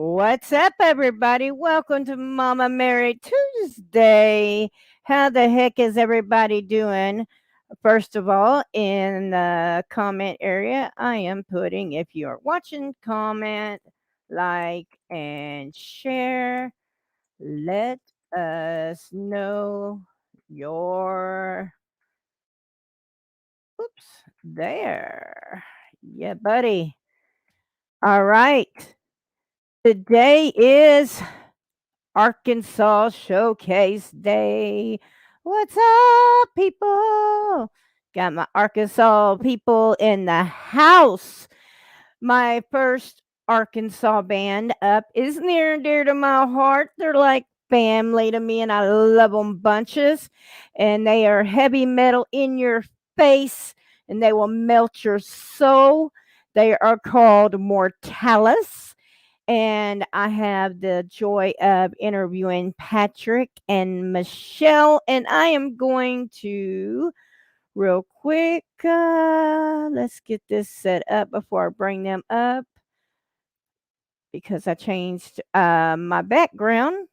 What's up, everybody? Welcome to Mama Mary Tuesday. How the heck is everybody doing? First of all, in the comment area, I am putting, if you are watching, comment, like, and share. Let us know your, oops, there. Yeah, buddy. All right. Today is Arkansas Showcase Day. What's up, people? Got my Arkansas people in the house. My first Arkansas band up is near and dear to my heart. They're like family to me, and I love them bunches. And they are heavy metal in your face, and they will melt your soul. They are called Mortalus, and I have the joy of interviewing Patrick and Michelle. And I am going to, real quick, let's get this set up before I bring them up because I changed my background.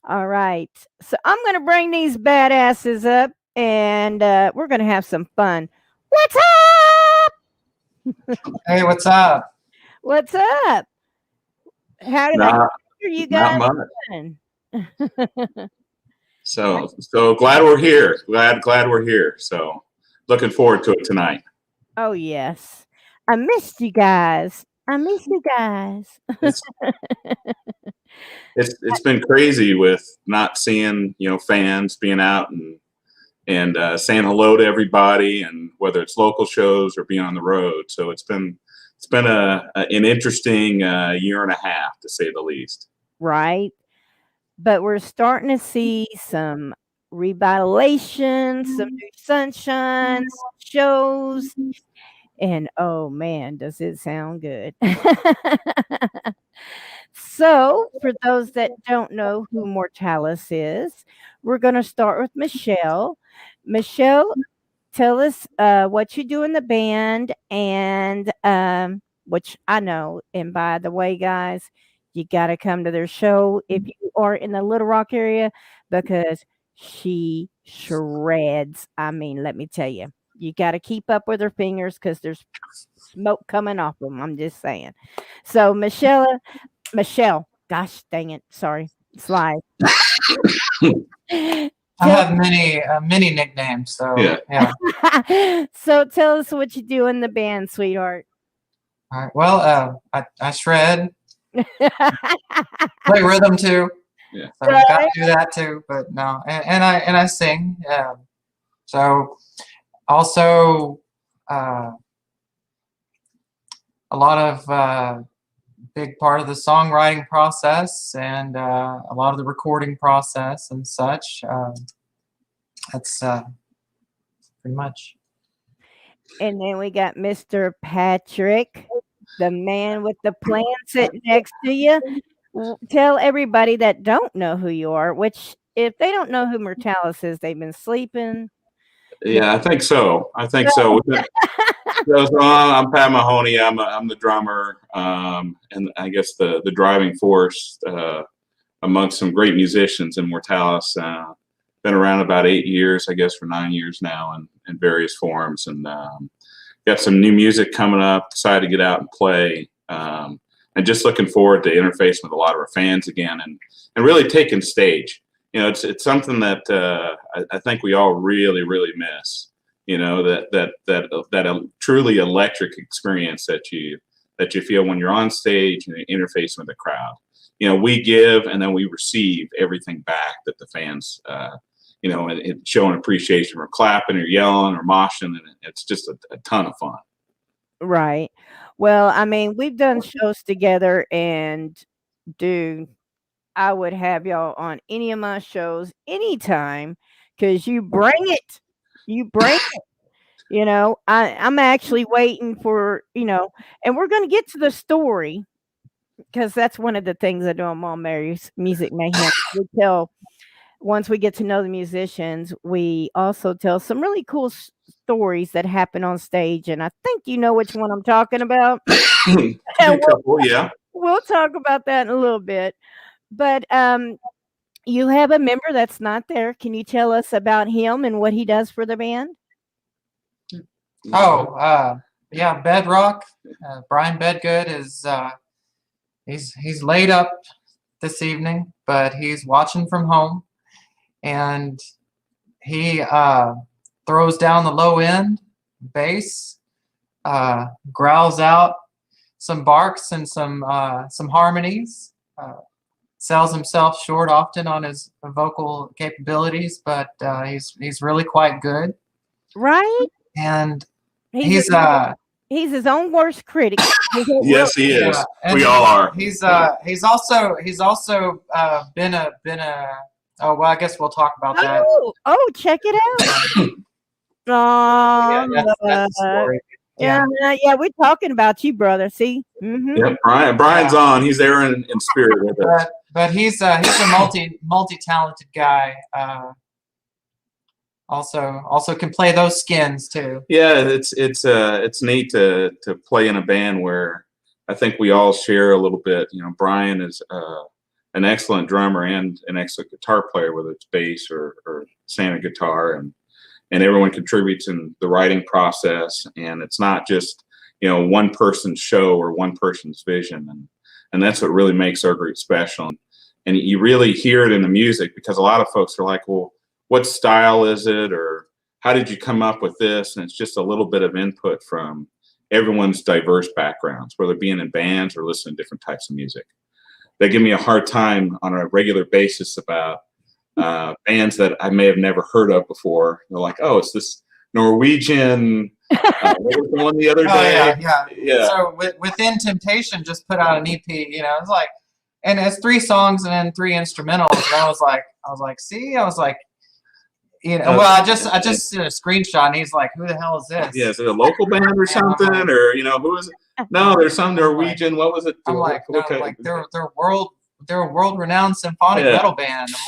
All right. So I'm going to bring these badasses up and we're going to have some fun. What's up? Hey, what's up? What's up? How did Not, you not guys much. doing? So glad we're here. Glad we're here. So looking forward to it tonight. Oh yes. I missed you guys. I miss you guys. It's it's been crazy with not seeing fans being out and saying hello to everybody, and whether it's local shows or being on the road. So it's been an interesting year and a half, to say the least. Right. But we're starting to see some revitalization, some new sunshine, some shows. And oh man, does it sound good. So, for those that don't know who Mortalus is, we're going to start with Michelle. Michelle, tell us what you do in the band, and which I know. And by the way, guys, you got to come to their show if you are in the Little Rock area because she shreds. I mean, let me tell you, you got to keep up with her fingers because there's smoke coming off them. I'm just saying. So, Michelle, gosh dang it, sorry, slide. I have many nicknames, so yeah. So tell us what you do in the band, sweetheart. All right. Well, I shred, play rhythm too. Yeah. So got to do that too. But no, and I sing. Yeah. So also a lot of big part of the songwriting process and a lot of the recording process and such. That's pretty much. And then we got Mr. Patrick, the man with the plan sitting next to you. Tell everybody that don't know who you are, which if they don't know who Mortalus is, they've been sleeping. Yeah, I think so. So I'm Pat Mahoney. I'm the drummer, and I guess the driving force amongst some great musicians in Mortalus. Been around about 8 years, I guess, for 9 years now, in various forms, and got some new music coming up. Decided to get out and play, and just looking forward to interfacing with a lot of our fans again, and really taking stage. It's something that I think we all really miss. That a truly electric experience that you feel when you're on stage and interfacing with the crowd. We give and then we receive everything back that the fans, and showing appreciation. We're clapping or yelling or moshing, and it's just a ton of fun. Right. Well, I mean, we've done shows together, and dude, I would have y'all on any of my shows anytime because you bring it. You bring it. I'm actually waiting for, and we're going to get to the story because that's one of the things I do on Mom Mary's Music Mayhem. Once we get to know the musicians, we also tell some really cool stories that happen on stage. And I think you know which one I'm talking about. Yeah. We'll talk about that in a little bit. But you have a member that's not there. Can you tell us about him and what he does for the band? Yeah, Bedrock. Brian Bedgood is he's laid up this evening, but he's watching from home, and he throws down the low end bass, growls out some barks and some harmonies. Sells himself short often on his vocal capabilities, but he's really quite good. Right? And he's his own worst critic. Yes, he is. and We all are. He's also been a oh well, I guess we'll talk about that. Oh, check it out. Yeah, that's the story. Yeah, we're talking about you, brother. See? Mm-hmm. Yep, Brian's on. He's there in spirit with us. But he's a multi-talented guy. Also can play those skins too. Yeah, it's neat to play in a band where I think we all share a little bit. You know, Brian is an excellent drummer and an excellent guitar player, whether it's bass or standard guitar, and everyone contributes in the writing process. And it's not just, you know, one person's show or one person's vision, and that's what really makes our group special. And you really hear it in the music, because a lot of folks are like, well, what style is it, or how did you come up with this? And it's just a little bit of input from everyone's diverse backgrounds, whether being in bands or listening to different types of music. They give me a hard time on a regular basis about bands that I may have never heard of before. They're like, oh, it's this Norwegian what was the one the other day? Yeah. So Within Temptation just put out an EP, you know, it's like, and it's 3 songs and then 3 instrumentals. And I was like, you know, well, I just did a screenshot, and he's like, "Who the hell is this?" Yeah, is it a local band or something, or you know, who is it? No, there's some Norwegian. What was it? I'm like, they're a world-renowned symphonic metal band. I'm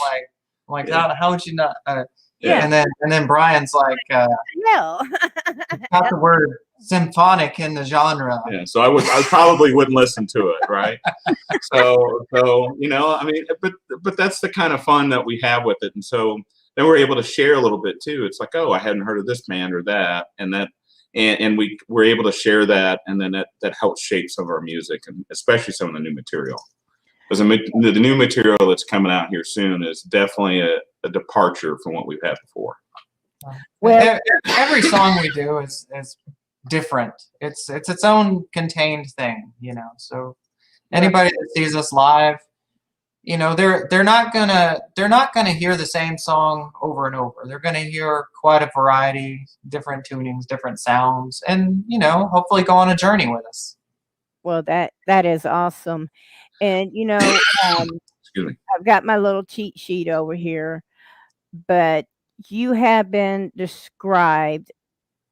like, how would you not? And then Brian's like, no, got the word symphonic in the genre. Yeah, so I probably wouldn't listen to it, right? so you know, I mean, but that's the kind of fun that we have with it, and so then we're able to share a little bit too. It's like, oh, I hadn't heard of this band or that, and we're able to share that, and then that helps shape some of our music, and especially some of the new material. Because the new material that's coming out here soon is definitely a departure from what we've had before. Well, every song we do is different. It's its own contained thing, you know. So anybody that sees us live, you know, they're not gonna hear the same song over and over. They're gonna hear quite a variety, different tunings, different sounds, and you know, hopefully go on a journey with us. Well, that is awesome. And you know, Excuse me. I've got my little cheat sheet over here, but you have been described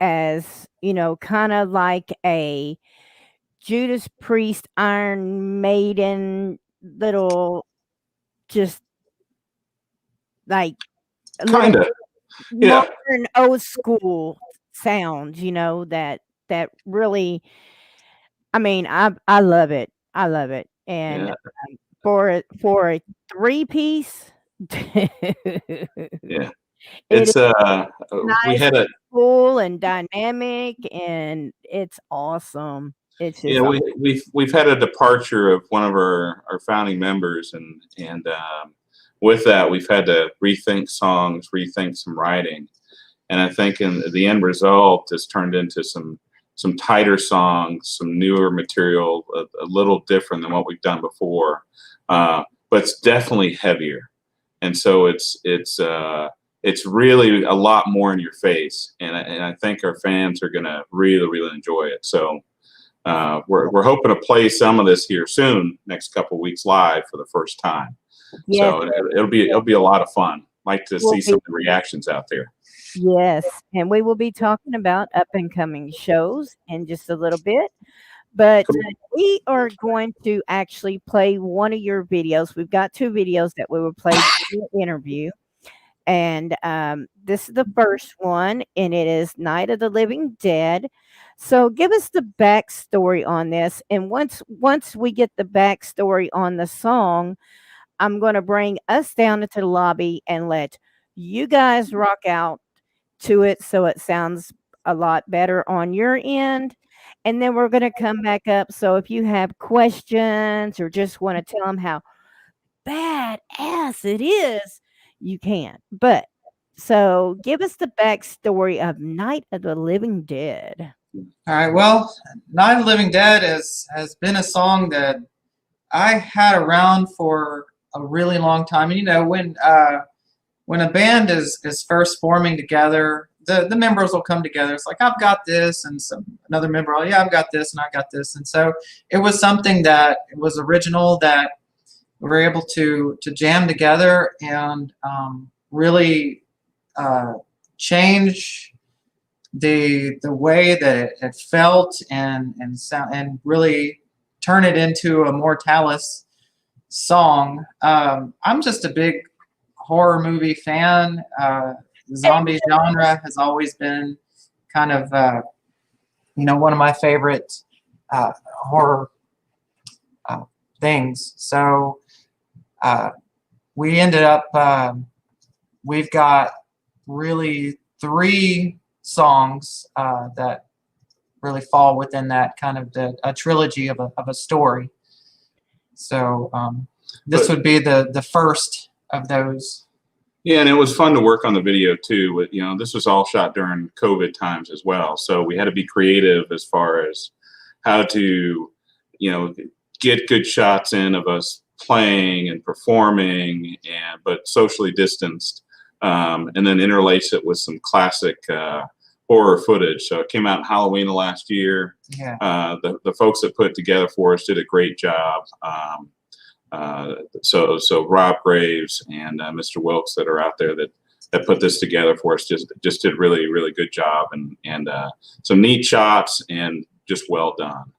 as, you know, kind of like a Judas Priest, Iron Maiden, little, just like Kind of, yeah. modern old school sounds, you know, that really, I mean, I love it. I love it. And Yeah. For a 3-piece, Yeah. It It's we had a cool and dynamic, and it's awesome. It's just we've had a departure of one of our founding members, and with that we've had to rethink songs, rethink some writing, and I think in the end result has turned into some tighter songs, some newer material, a little different than what we've done before, but it's definitely heavier, and so it's really a lot more in your face, and I think our fans are gonna really enjoy it. So we're hoping to play some of this here soon, next couple of weeks live for the first time. Yes. So it'll be a lot of fun. Like to see some of the reactions out there. Yes, and we will be talking about up and coming shows in just a little bit. But we are going to actually play one of your videos. We've got 2 videos that we will play in the interview. And this is the first one, and it is Night of the Living Dead. So give us the backstory on this, and once we get the backstory on the song, I'm going to bring us down into the lobby and let you guys rock out to it so it sounds a lot better on your end. And then we're going to come back up. So if you have questions or just want to tell them how badass it is, you can. But so give us the backstory of Night of the Living Dead. All right. Well, Night of the Living Dead has been a song that I had around for a really long time. You know, when a band is first forming together, the members will come together. It's like, I've got this, and another member, oh yeah, I've got this, and I got this. And so it was something that was original, that we were able to jam together and really change the way that it felt and sound, and really turn it into a Mortalus song. I'm just a big horror movie fan. The zombie genre has always been kind of one of my favorite horror things. So we ended up we've got really 3 songs that really fall within that kind of a trilogy of a story. So this would be the first of those. Yeah, and it was fun to work on the video too. This was all shot during COVID times as well, so we had to be creative as far as how to, get good shots in of us playing and performing, but socially distanced, and then interlace it with some classic horror footage. So it came out in Halloween of last year. Yeah. The folks that put it together for us did a great job. So Rob Graves and Mr. Wilkes that are out there that put this together for us just did really, really good job, and some neat shots and just well done.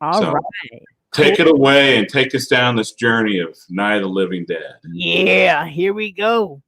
All right. Take it away and take us down this journey of Night of the Living Dead. Yeah, here we go.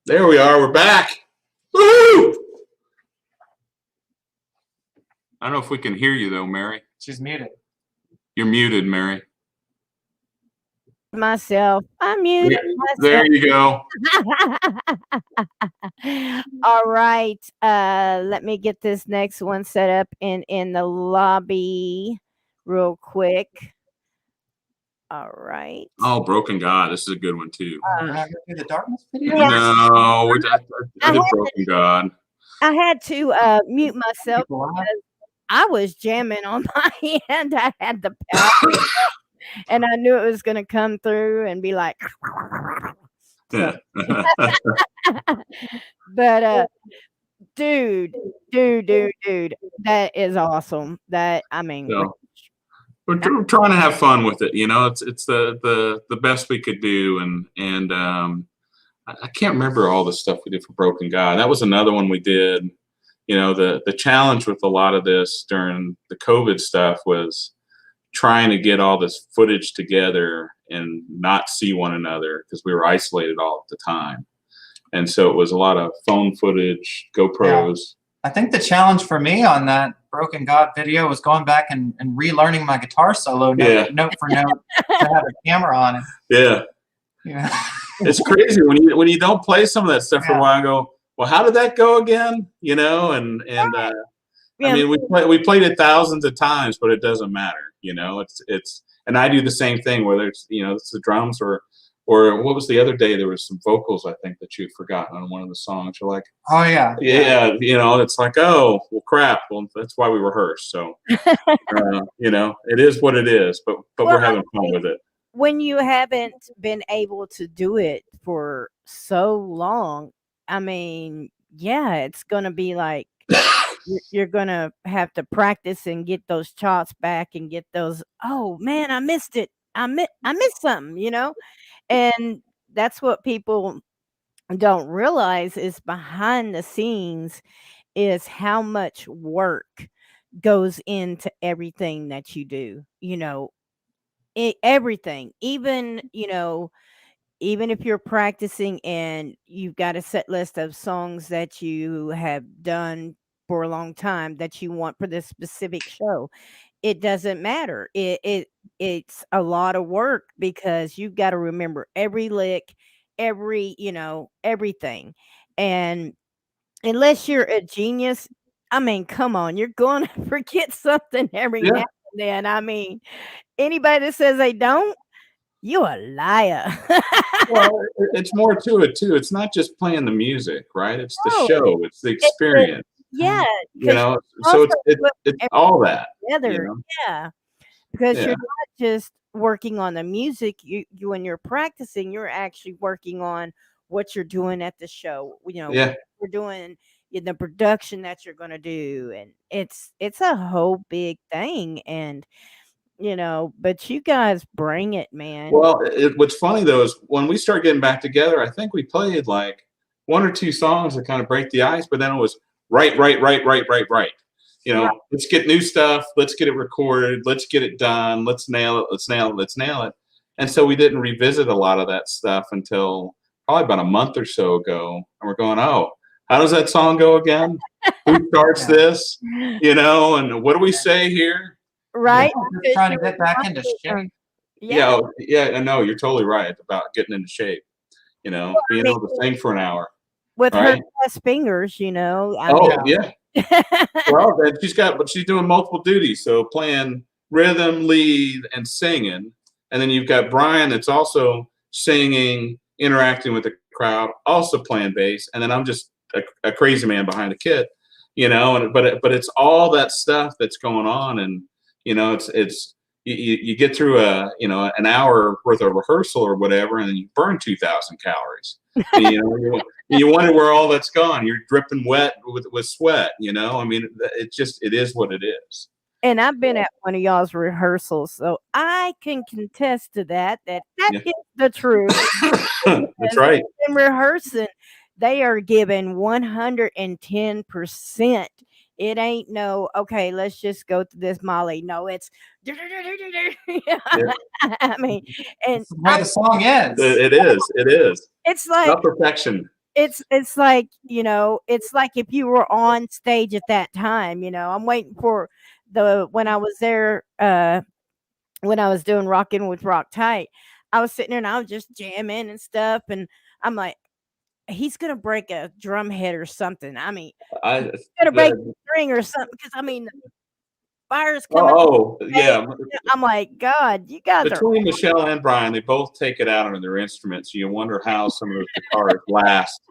There we are. We're back. Woo! I don't know if we can hear you though, Mary. She's muted. You're muted, Mary. I muted There myself. you go. All right. Let me get this next one set up in the lobby real quick. All right. Oh, Broken God. This is a good one too. We're not gonna do the darkness video. Yeah. No, I did had Broken God. I had to mute myself because I was jamming on my end. I had the power, and I knew it was going to come through and be like. Yeah. But dude, that is awesome. That I mean, So, we're trying to have fun with it. You know, it's the best we could do, and I can't remember all the stuff we did for Broken God. That was another one we did. You know, the challenge with a lot of this during the COVID stuff was trying to get all this footage together and not see one another because we were isolated all at the time. And so it was a lot of phone footage, GoPros. I think the challenge for me on that Broken God video was going back and relearning my guitar solo note for note to have a camera on it. Yeah. It's crazy when you don't play some of that stuff for a while and go, well, how did that go again? You know, and I mean, we played it thousands of times, but it doesn't matter. You know, it's and I do the same thing, whether it's, you know, it's the drums or what was the other day? There was some vocals, I think, that you'd forgotten on one of the songs. You're like, oh yeah, you know, it's like, oh well, crap. Well, that's why we rehearsed. So, you know, it is what it is. But we're having fun with it. When you haven't been able to do it for so long, I mean, yeah, it's gonna be like you're gonna have to practice and get those chops back and get those. Oh man, I missed it. I missed something, you know. And that's what people don't realize is behind the scenes is how much work goes into everything that you do. You know, everything, even, you know, even if you're practicing and you've got a set list of songs that you have done for a long time that you want for this specific show, it doesn't matter. It's a lot of work because you've got to remember every lick, every, you know, everything. And unless you're a genius, I mean, come on, you're going to forget something every now and then. I mean, anybody that says they don't, you're a liar. Well, it's more to it too. It's not just playing the music, right? It's the show. It's the experience. Yeah, you know. So it's all that together. You know? Yeah, because you're not just working on the music. You when you're practicing, you're actually working on what you're doing at the show. You know, what we're doing in the production that you're going to do, and it's a whole big thing. And you know, but you guys bring it, man. Well, what's funny though is when we start getting back together, I think we played like one or two songs that kind of break the ice, but then it was right. You know, let's get new stuff, let's get it recorded, let's get it done, let's nail it. And so we didn't revisit a lot of that stuff until probably about a month or so ago. And we're going, oh, how does that song go again? Who starts this? You know, and what do we say here? Right, just trying to get back into shape. Yeah, I know you're totally right about getting into shape. You know, being able to sing for an hour with her best fingers. You know. Yeah. Well, she's doing multiple duties. So playing rhythm, lead, and singing, and then you've got Brian that's also singing, interacting with the crowd, also playing bass, and then I'm just a crazy man behind the kit. You know, but it's all that stuff that's going on, and you know, it's you get through an hour worth of rehearsal or whatever, and then you burn 2,000 calories. And, you know, you wonder where all that's gone. You're dripping wet with sweat. You know, I mean, it is what it is. And I've been at one of y'all's rehearsals, so I can contest to that is the truth. That's right. In rehearsing, they are giving 110%. It ain't no, okay, let's just go through this Molly. No, it's I mean, and where the song ends. It is. It's like not perfection. it's like, it's like if you were on stage at that time, I'm waiting for when I was there, when I was doing Rockin' with Rock Tight, I was sitting there and I was just jamming and stuff, and I'm like, he's gonna break a drum head or something. I mean, I he's gonna break a the, string or something because I mean, fire's coming. oh Hey, yeah, I'm like, God, you guys are between Michelle and Brian, they both take it out on their instruments. You wonder how some of those guitars last,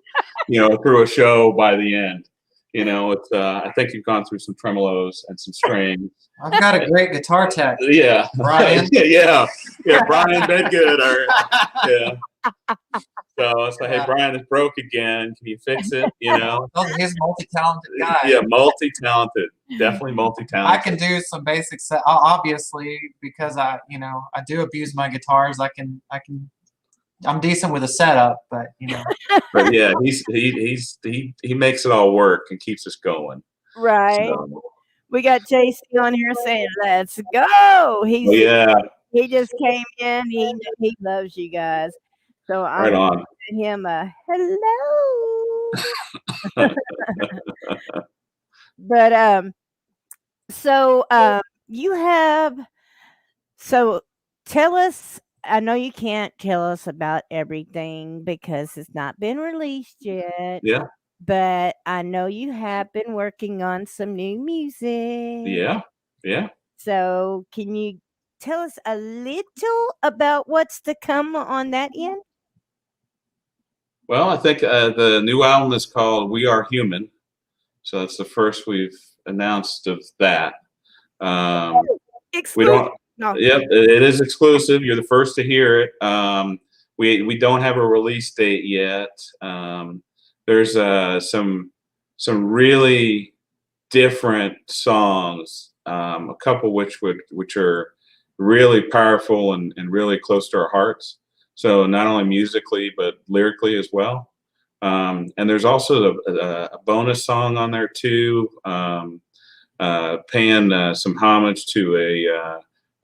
through a show by the end. It's I think you've gone through some tremolos and some strings. I've got a great guitar tech. Yeah, Brian. yeah, Brian Bedgood. Yeah. So it's like, hey, Brian, it's broke again. Can you fix it? He's a multi-talented guy. Yeah, multi-talented. Definitely multi-talented. I can do some basic set. Obviously, because I do abuse my guitars. I'm decent with a setup, but But yeah, he makes it all work and keeps us going. right. So, We got JC on here saying, "Let's go." yeah, He just came in. He loves you guys. So right I'm on. giving him a hello. But so you have so tell us. I know you can't tell us about everything because it's not been released yet. Yeah, But I know you have been working on some new music. yeah. So can you tell us a little about what's to come on that end? Well, I think the new album is called "We Are Human," so that's the first we've announced of that. We Exclusive. don't. No. Yep, it is exclusive. You're the first to hear it. We don't have a release date yet. There's some really different songs, a couple which are really powerful and really close to our hearts. So not only musically but lyrically as well. And there's also a bonus song on there too, paying some homage to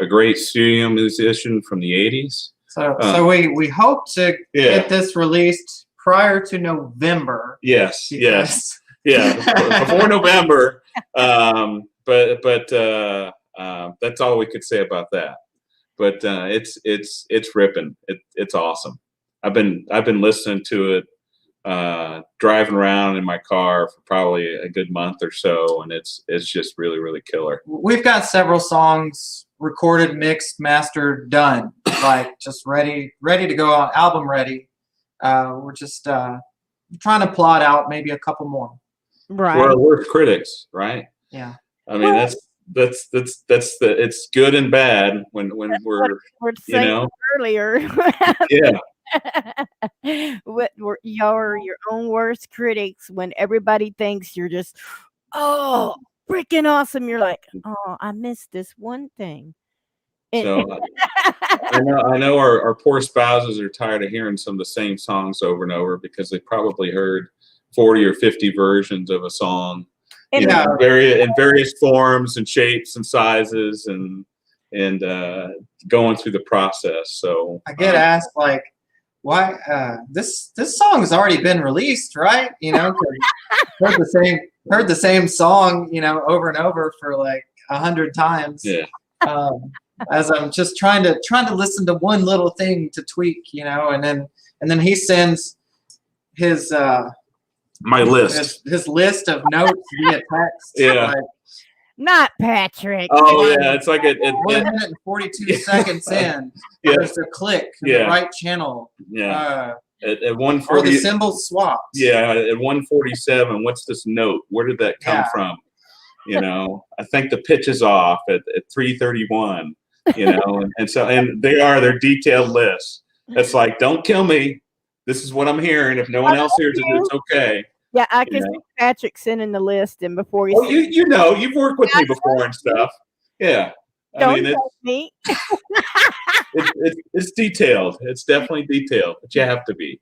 a great studio musician from the '80s. So we hope to get this released prior to November. Yes, because... yeah, before November. But that's all we could say about that. But it's ripping. It's awesome. I've been listening to it, driving around in my car for probably a good month or so, and it's just really killer. We've got several songs recorded, mixed, mastered, done, like just ready to go out, album ready. We're just trying to plot out maybe a couple more. Right. We're our worst critics, right? Yeah. I mean, that's it's good and bad when we're saying earlier. Yeah. You're your own worst critics when everybody thinks you're just freaking awesome. You're like, oh, I missed this one thing. So I know our poor spouses are tired of hearing some of the same songs over and over because they probably heard 40 or 50 versions of a song, in various forms and shapes and sizes and going through the process. So I get asked like, why this song has already been released, right? Heard the same song, over and over for like 100 times. Yeah. As I'm just trying to listen to one little thing to tweak, and then he sends his my list, his list of notes via text. Yeah. Like, not Patrick. Oh yeah, it's like 1 minute and 42 seconds in. Yeah. There's a click in the right channel. Yeah. At 1:40, or the symbol swapped. Yeah, at 1:47, what's this note? Where did that come from? I think the pitch is off at 3:31. And they're detailed lists. It's like, don't kill me. This is what I'm hearing. If no one else hears it, it's okay. Yeah, I can see Patrick sending the list, and before you. Well, you've worked with me before and stuff. Yeah. Don't tell me. It's detailed. It's definitely detailed, but you have to be.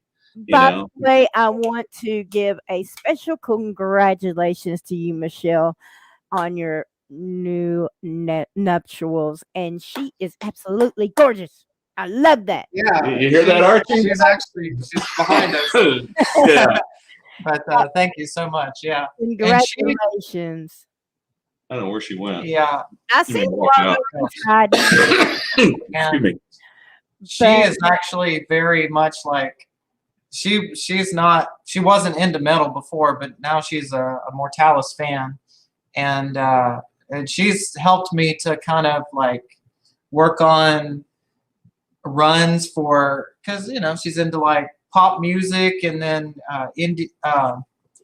By the way, I want to give a special congratulations to you, Michelle, on your new nuptials, and she is absolutely gorgeous. I love that. Yeah. You hear that, Archie? She's behind us. Yeah. But thank you so much. Yeah. Congratulations. I don't know where she went. Yeah. I You see mean walking out. inside. Excuse me. She is actually very much like she wasn't into metal before, but now she's a Mortalus fan, and she's helped me to kind of like work on runs because she's into like pop music and then Indian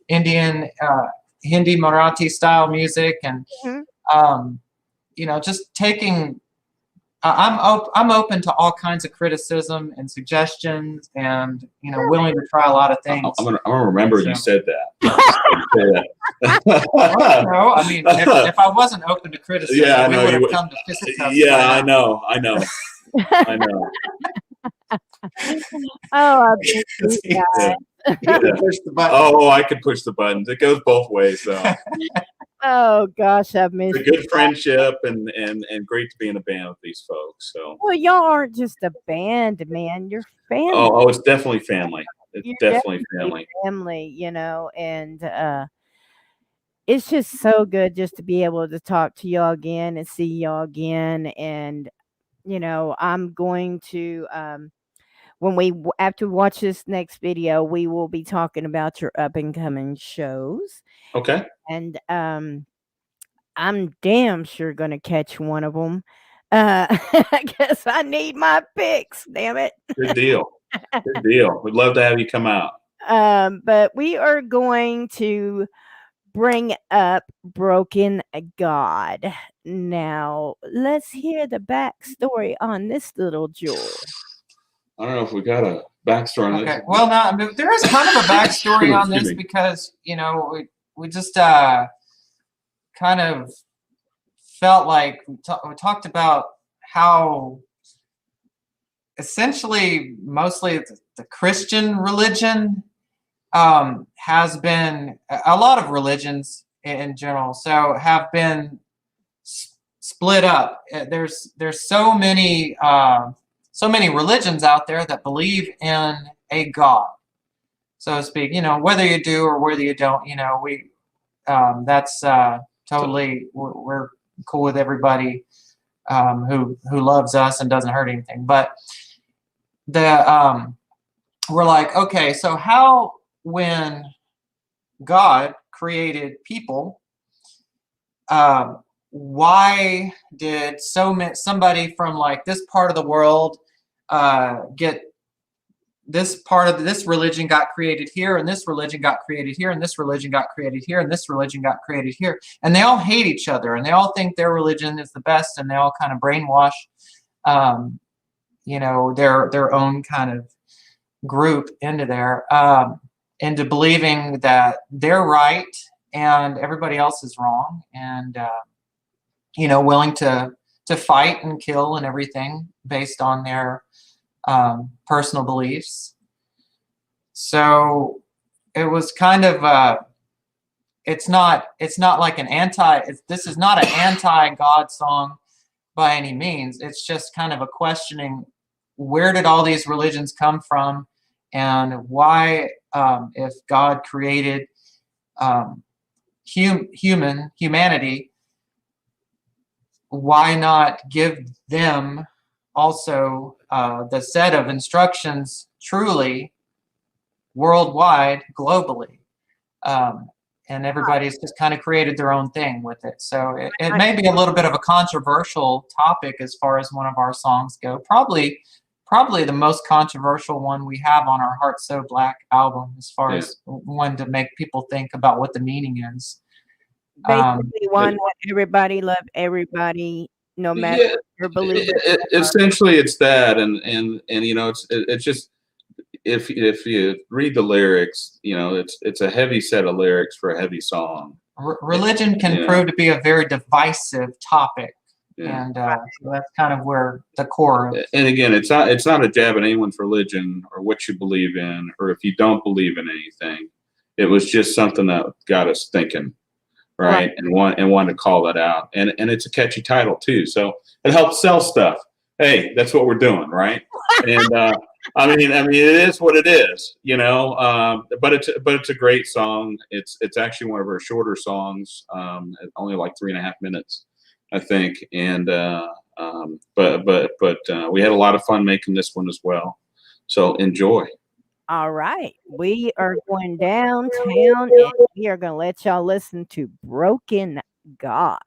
Hindi Marathi style music and just taking. I'm open to all kinds of criticism and suggestions, and willing to try a lot of things. I'm gonna remember you said that. No, I mean, if I wasn't open to criticism, Yeah, I we know, would you have would- come to fisticuffs. Yeah, by I now. know. Oh, I miss you guys. You can push the button. Oh, I can push the buttons. It goes both ways, though. Oh gosh, I miss It's a you. good friendship and great to be in a band with these folks. So, Well, y'all aren't just a band, man. You're family. oh, it's definitely family. It's You're definitely family. family, and it's just so good just to be able to talk to y'all again and see y'all again. And I'm going to after we watch this next video, we will be talking about your up and coming shows. Okay. And I'm damn sure gonna catch one of them. I guess I need my picks. Damn it. Good deal. Good deal. We'd love to have you come out. But we are going to bring up Broken God. Now, let's hear the backstory on this little jewel. I don't know if we got a backstory on Okay. this. Well, now there is kind of a backstory on this Excuse me. because we just kind of felt like we talked about how essentially mostly the Christian religion has been a lot of religions in general have been split up. There's so many religions out there that believe in a God, so to speak. Whether you do or whether you don't, that's totally we're cool with everybody who loves us and doesn't hurt anything. But we're like, okay, so how when God created people, why did somebody from like this part of the world get this part of this religion got created here, and this religion got created here, and this religion got created here, and this religion got created here, and they all hate each other, and they all think their religion is the best, and they all kind of brainwash their own kind of group into there into believing that they're right and everybody else is wrong, and willing to fight and kill and everything based on their personal beliefs. So it was kind of it's not like this is not an anti-God song by any means. It's just kind of a questioning, where did all these religions come from, and why, if God created humanity, why not give them also the set of instructions truly worldwide, globally? And everybody's just kind of created their own thing with it. So it may be a little bit of a controversial topic as far as one of our songs go. Probably the most controversial one we have on our Heart So Black album, as far as one to make people think about what the meaning is. Basically, one that everybody love everybody, no matter your belief. Essentially, it's that, and it's just if you read the lyrics, it's a heavy set of lyrics for a heavy song. Religion can prove to be a very divisive topic. Yeah. And so that's kind of where the core of. And again, it's not a jab at anyone's religion or what you believe in, or if you don't believe in anything. It was just something that got us thinking, right? And wanted to call that out. And it's a catchy title too, so it helps sell stuff. hey, that's what we're doing, right? And I mean, it is what it is, you know. But it's a great song. It's actually one of our shorter songs, only like 3.5 minutes, I think. And but we had a lot of fun making this one as well. So enjoy. All right. We are going downtown and we are going to let y'all listen to Broken God.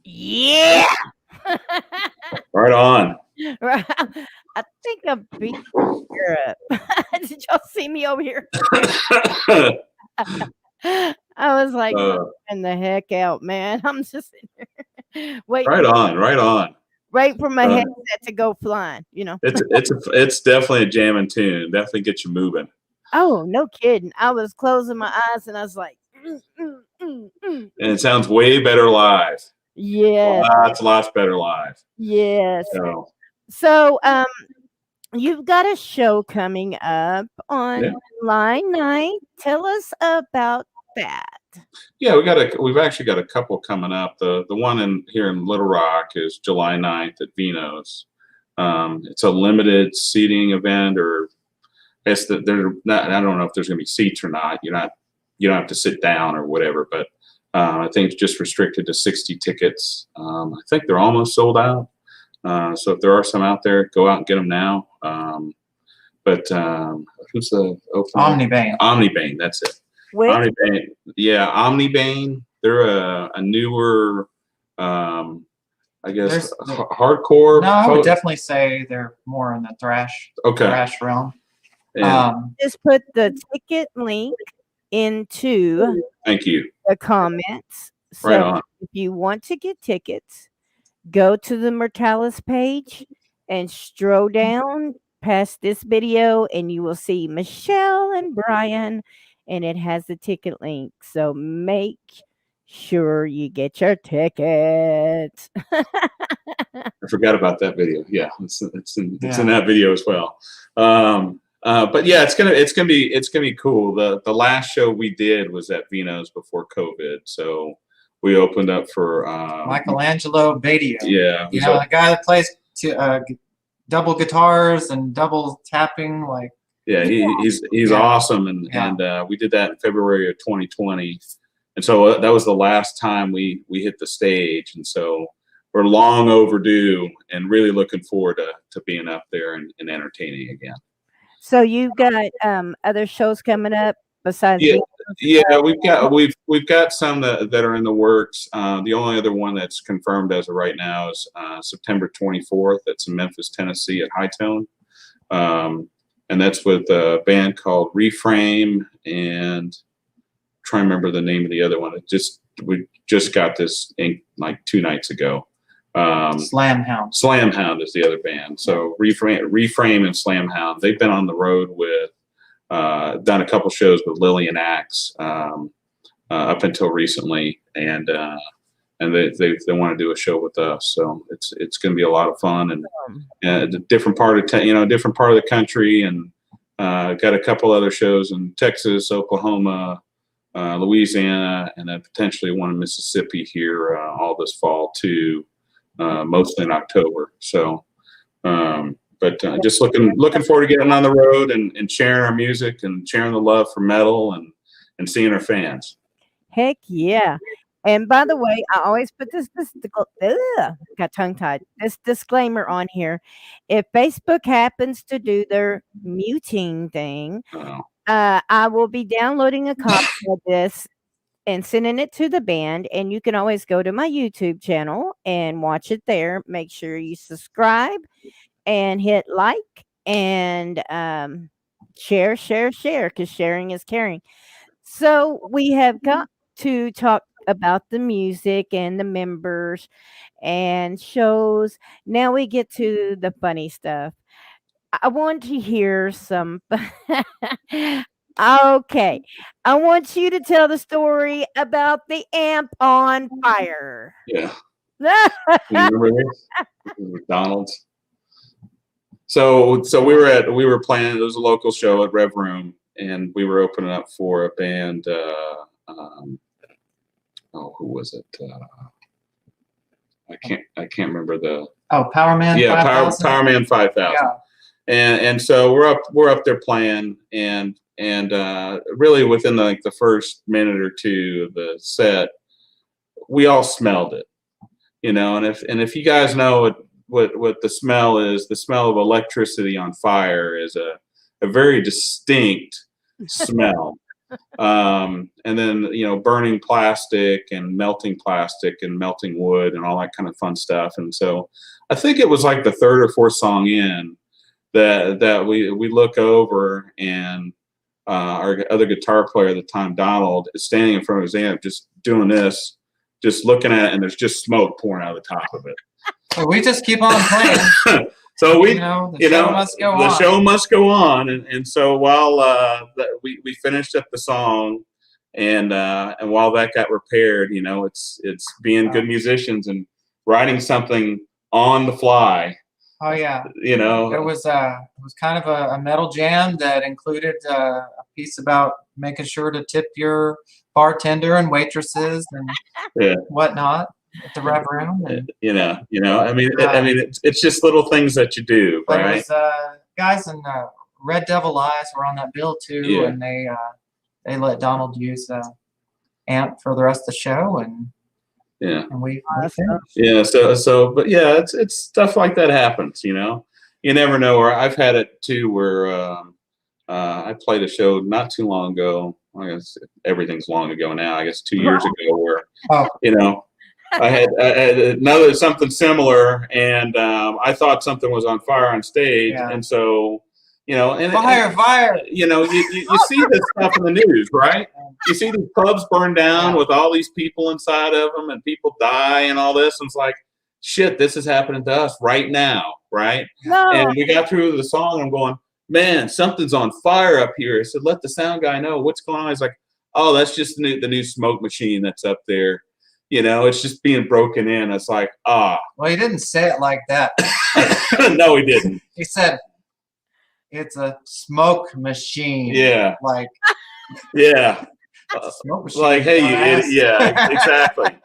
Yeah. Right on. I think I'm beat Europe. Did y'all see me over here? I was like, "And the heck out, man." I'm just sitting here waiting right on, right on. for my headset to go flying, you know. It's definitely a jamming tune. Definitely get you moving. Oh, no kidding. I was closing my eyes and I was like, And it sounds way better live. Yeah. Lots better live. Yes. So, you've got a show coming up on July 9th. Tell us about that. Yeah, we've actually got a couple coming up. The one here in Little Rock is July 9th at Vino's. It's a limited seating event, or I guess that they're not. I don't know if there's going to be seats or not. You're not you don't have to sit down or whatever. But I think it's just restricted to 60 tickets. I think they're almost sold out. So if there are some out there, go out and get them now. But who's the opener? Omnibane. Omnibane, that's it. Which Omnibane, yeah, Omnibane. They're a newer, I guess, hardcore. No, I would definitely say they're more in the thrash realm. And just put the ticket link into thank you. the comments. So Right on. if you want to get tickets, go to the Mortalus page and stroll down past this video, and you will see Michelle and Brian, and it has the ticket link. So make sure you get your tickets. I forgot about that video. Yeah, it's in that video as well. But yeah, it's gonna be cool. The last show we did was at Vino's before COVID, so we opened up for Michelangelo Badio. Yeah, you know, the guy that plays double guitars and double tapping, like. Yeah, he's awesome, and we did that in February of 2020, and so that was the last time we hit the stage, and so we're long overdue, and really looking forward to being up there and entertaining again. So you've got other shows coming up besides? Yeah, we've got some that are in the works. The only other one that's confirmed as of right now is September 24th. That's in Memphis, Tennessee, at High Tone, and that's with a band called Reframe, and I'm trying to remember the name of the other one. We just got this ink like 2 nights ago. Slamhound. Slamhound is the other band. So Reframe and Slamhound, they've been on the road with, done a couple shows with Lillian Axe up until recently, and they want to do a show with us. So it's going to be a lot of fun, and a different part of different part of the country, and got a couple other shows in Texas, Oklahoma, Louisiana, and then potentially one in Mississippi here all this fall too. Mostly in October. So, but just looking forward to getting on the road and sharing our music and sharing the love for metal and seeing our fans. Heck yeah. And by the way, I always put this got tongue tied. This disclaimer on here. If Facebook happens to do their muting thing, I will be downloading a copy of this and sending it to the band, and you can always go to my YouTube channel and watch it there. Make sure you subscribe and hit like and share, because sharing is caring. So we have got to talk about the music and the members and shows. Now we get to the funny stuff. I want to hear some. Okay. I want you to tell the story about the amp on fire. Yeah. You remember this? McDonald's. So we were playing. It was a local show at Rev Room, and we were opening up for a band. Who was it? I can't remember the. Power Man. Yeah, Power Man 5000. Yeah. And so we're up there playing, and really within the first minute or two of the set, we all smelled it, and if you guys know what the smell is, the smell of electricity on fire is a very distinct smell. And then burning plastic and melting wood and all that kind of fun stuff. And so I think it was like the 3rd or 4th song in that we look over, and our other guitar player at the time, Donald, is standing in front of his amp just doing this, just looking at it, and there's just smoke pouring out of the top of it. So we just keep on playing. So the show must go on, and so while we finished up the song, and while that got repaired, it's being good musicians and writing something on the fly. Oh yeah. It was kind of a metal jam that included a piece about making sure to tip your bartender and waitresses and whatnot at the Rev Room. And, it's just little things that you do, right? It was, guys in Red Devil Eyes were on that bill too, and they they let Donald use amp for the rest of the show, and Yeah. and we Awesome. finished. Yeah. So, but yeah, it's stuff like that happens. You know, you never know. Or I've had it too, where I played a show not too long ago. I guess everything's long ago now. I guess 2 years ago, where you know, I had another something similar, and I thought something was on fire on stage, and so you know, and Fire! You know, you see this stuff in the news, right? You see these pubs burn down with all these people inside of them, and people die, and all this. And it's like, shit, this is happening to us right now, right? No. And we got through the song, and I'm going, man, something's on fire up here. I said, let the sound guy know what's going on. He's like, oh, that's just the new smoke machine that's up there. You know, it's just being broken in. It's like, Well, he didn't say it like that. No, he didn't. He said, it's a smoke machine. Yeah. Like, yeah. Smoke machine. Like, hey, yeah, exactly.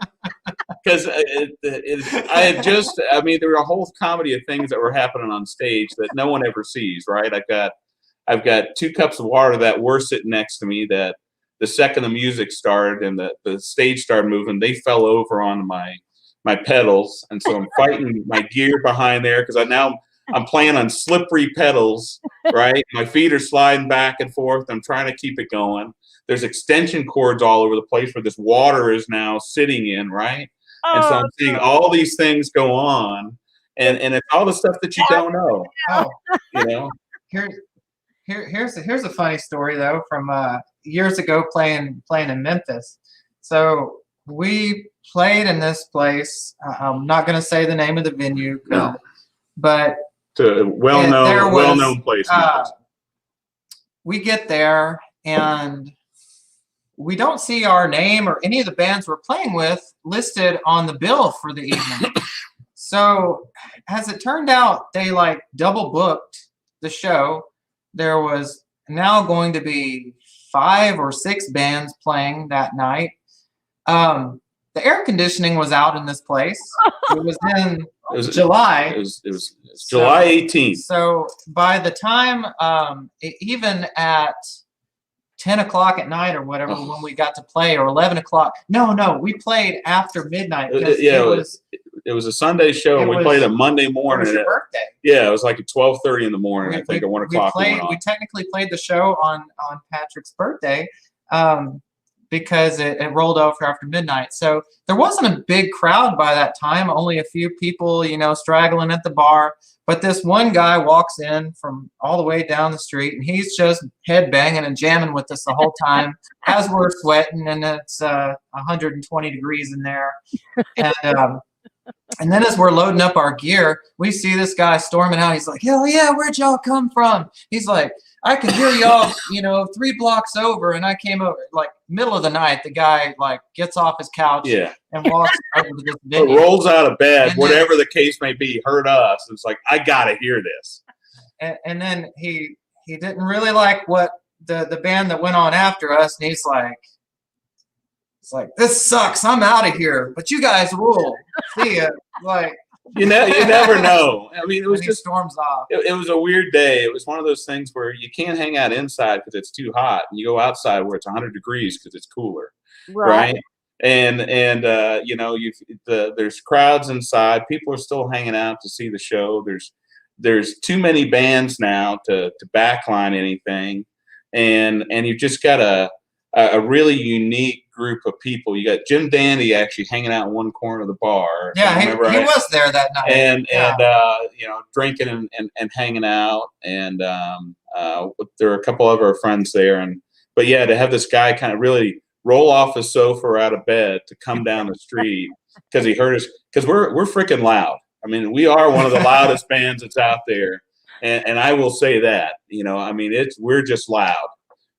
Because I had just, I mean, there were a whole comedy of things that were happening on stage that no one ever sees, right? I've got 2 cups of water that were sitting next to me that the second the music started and the stage started moving, they fell over on my pedals. And so I'm fighting my gear behind there because I'm playing on slippery pedals, right? My feet are sliding back and forth. I'm trying to keep it going. There's extension cords all over the place where this water is now sitting in, right? And so I'm seeing all these things go on, and it's all the stuff that you don't know. You know. Here's a funny story though from years ago playing in Memphis. So we played in this place. I'm not going to say the name of the venue, No. but It's a well-known place. We get there and we don't see our name or any of the bands we're playing with listed on the bill for the evening. So as it turned out, they like double booked the show. There was now going to be 5 or 6 bands playing that night. The air conditioning was out in this place. It was in July. It was July 18th. So by the time, even at 10 o'clock at night or whatever, when we got to play, or 11 o'clock. No, we played after midnight. It was a Sunday show, and we played a Monday morning. It was your birthday. Yeah, it was like at 12:30 in the morning, I think, at 1 o'clock. We technically played the show on Patrick's birthday because it rolled over after midnight. So there wasn't a big crowd by that time, only a few people, you know, straggling at the bar. But this one guy walks in from all the way down the street, and he's just head banging and jamming with us the whole time as we're sweating, and it's 120 degrees in there. And then as we're loading up our gear, we see this guy storming out. He's like, hell yeah, where'd y'all come from? He's like, I can hear y'all, you know, 3 blocks over. And I came over, like, middle of the night, the guy, like, gets off his couch and walks over to this venue. Rolls out of bed, and whatever the case may be, heard us. It's like, I got to hear this. And then he didn't really like what the band that went on after us. And he's like, this sucks. I'm out of here. But you guys rule. See ya. Like, you never know. I mean, it was just storms off. It was a weird day. It was one of those things where you can't hang out inside because it's too hot, and you go outside where it's 100 degrees because it's cooler, right? And you know, there's crowds inside. People are still hanging out to see the show. There's too many bands now to backline anything, and you've just got a really unique group of people. You got Jim Dandy actually hanging out in one corner of the bar. Yeah, he was there that night. And you know, drinking and hanging out. And there were a couple of our friends there. But yeah, to have this guy kind of really roll off his sofa or out of bed to come down the street because he heard us, because we're freaking loud. I mean, we are one of the loudest bands that's out there. And I will say that, you know, I mean, we're just loud.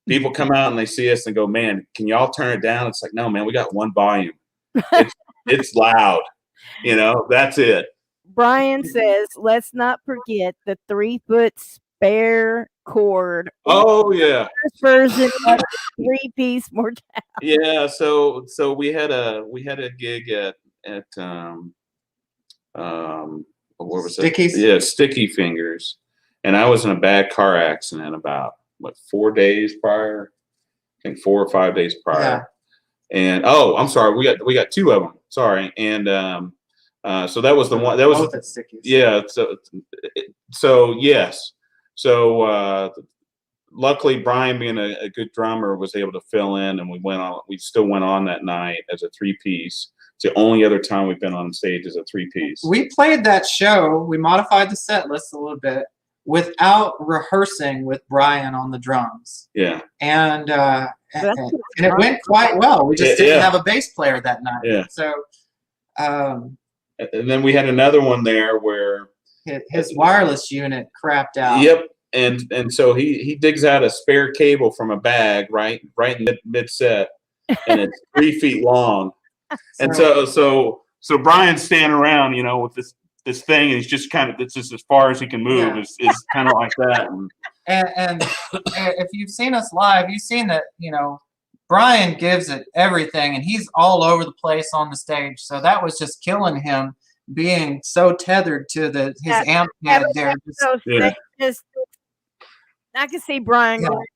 People come out and they see us and go, man, can y'all turn it down? It's like, no, man, we got one volume. It's loud. You know, that's it. Brian says, let's not forget the 3-foot spare cord. Oh, yeah. First version of the 3-piece Mortalus. Yeah, so we had a gig at what was it? Stickies? Yeah, Sticky Fingers. And I was in a bad car accident about 4 days prior, think 4 or 5 days prior. Yeah. And I'm sorry, we got 2 of them. Sorry, and so that was the one. That was both at Stickies. Yeah. So yes. So luckily, Brian, being a good drummer, was able to fill in, and we went on. We still went on that night as a 3-piece. It's the only other time we've been on stage as a 3-piece. We played that show. We modified the set list a little bit without rehearsing with Brian on the drums. Yeah. And it went quite well. We just didn't have a bass player that night. Yeah. So. And then we had another one there where his wireless unit crapped out. Yep. And so he digs out a spare cable from a bag right in mid set, and it's 3 feet long. And so Brian's standing around, with this thing, and he's just it's just as far as he can move is kind of like that. And if you've seen us live, you've seen that, Brian gives it everything, and he's all over the place on the stage. So that was just killing him, being so tethered to his amp head there. I can see Brian going.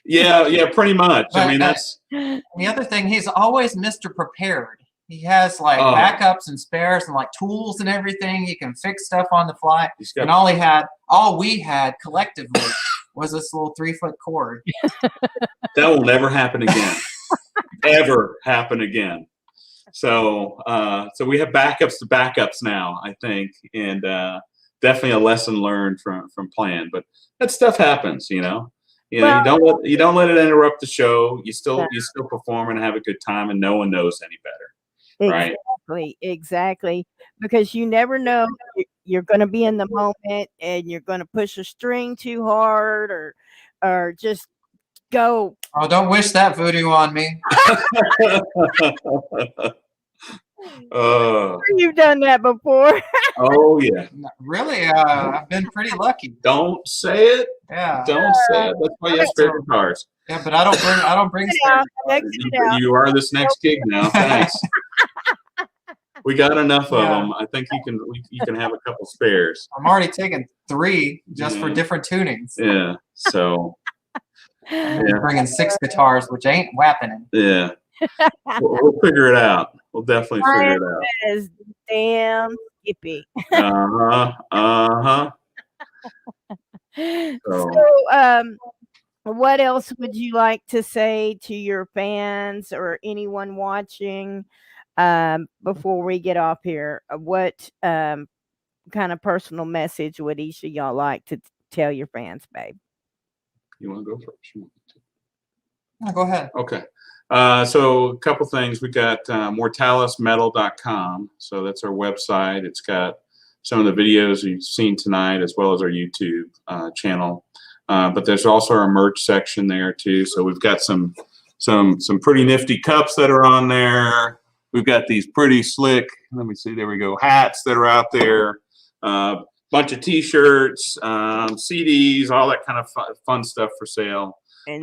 Yeah, pretty much. But, I mean, that's the other thing. He's always Mr. Prepared. He has backups and spares and tools and everything. He can fix stuff on the fly. And all we had collectively was this little 3-foot cord. That will never happen again. Ever happen again. So we have backups to backups now, I think, and definitely a lesson learned from playing. But that stuff happens, you don't let it interrupt the show. You still perform and have a good time, and no one knows any better. Exactly. Because you never know, you're going to be in the moment and you're going to push a string too hard or just go. Oh, don't wish that voodoo on me. You've done that before. Oh yeah. Really? I've been pretty lucky. Don't say it. Yeah. Don't say it. That's why you have spare guitars. Yeah, but I don't bring spare guitars. You are this next gig now. Thanks. We got enough of them. I think you can have a couple spares. I'm already taking 3 just for different tunings. Yeah. So. I'm bringing 6 guitars, which ain't whapping. Yeah. We'll figure it out. We'll definitely figure it out. Says, damn Skippy. So, what else would you like to say to your fans or anyone watching before we get off here? What kind of personal message would each of y'all like to tell your fans, babe? You want to go first? No, go ahead. Okay. So a couple things. We got mortalusmetal.com. So that's our website. It's got some of the videos you've seen tonight, as well as our YouTube channel. But there's also our merch section there too. So we've got some pretty nifty cups that are on there. We've got these pretty slick, let me see, there we go, hats that are out there. Bunch of T-shirts, CDs, all that kind of fun stuff for sale. And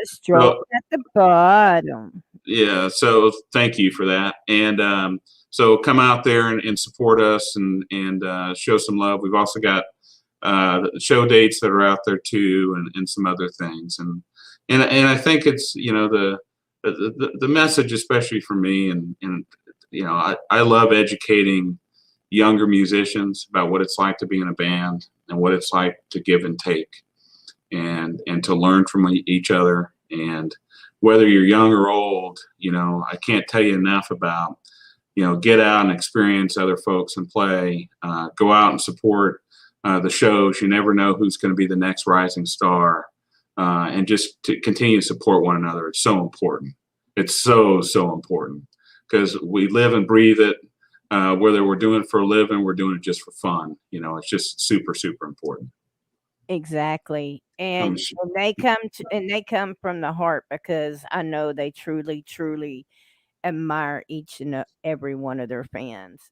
stroke at the bottom. Yeah, so thank you for that. And so come out there and support us and show some love. We've also got show dates that are out there too, and some other things. And I think it's the message, especially for me, and I love educating younger musicians about what it's like to be in a band and what it's like to give and take. And to learn from each other, and whether you're young or old, I can't tell you enough about, get out and experience other folks and play, go out and support the shows. You never know who's going to be the next rising star, and just to continue to support one another. It's so important. It's so important, because we live and breathe it. Whether we're doing it for a living, we're doing it just for fun. It's just super important. Exactly. And they come from the heart, because I know they truly admire each and every one of their fans.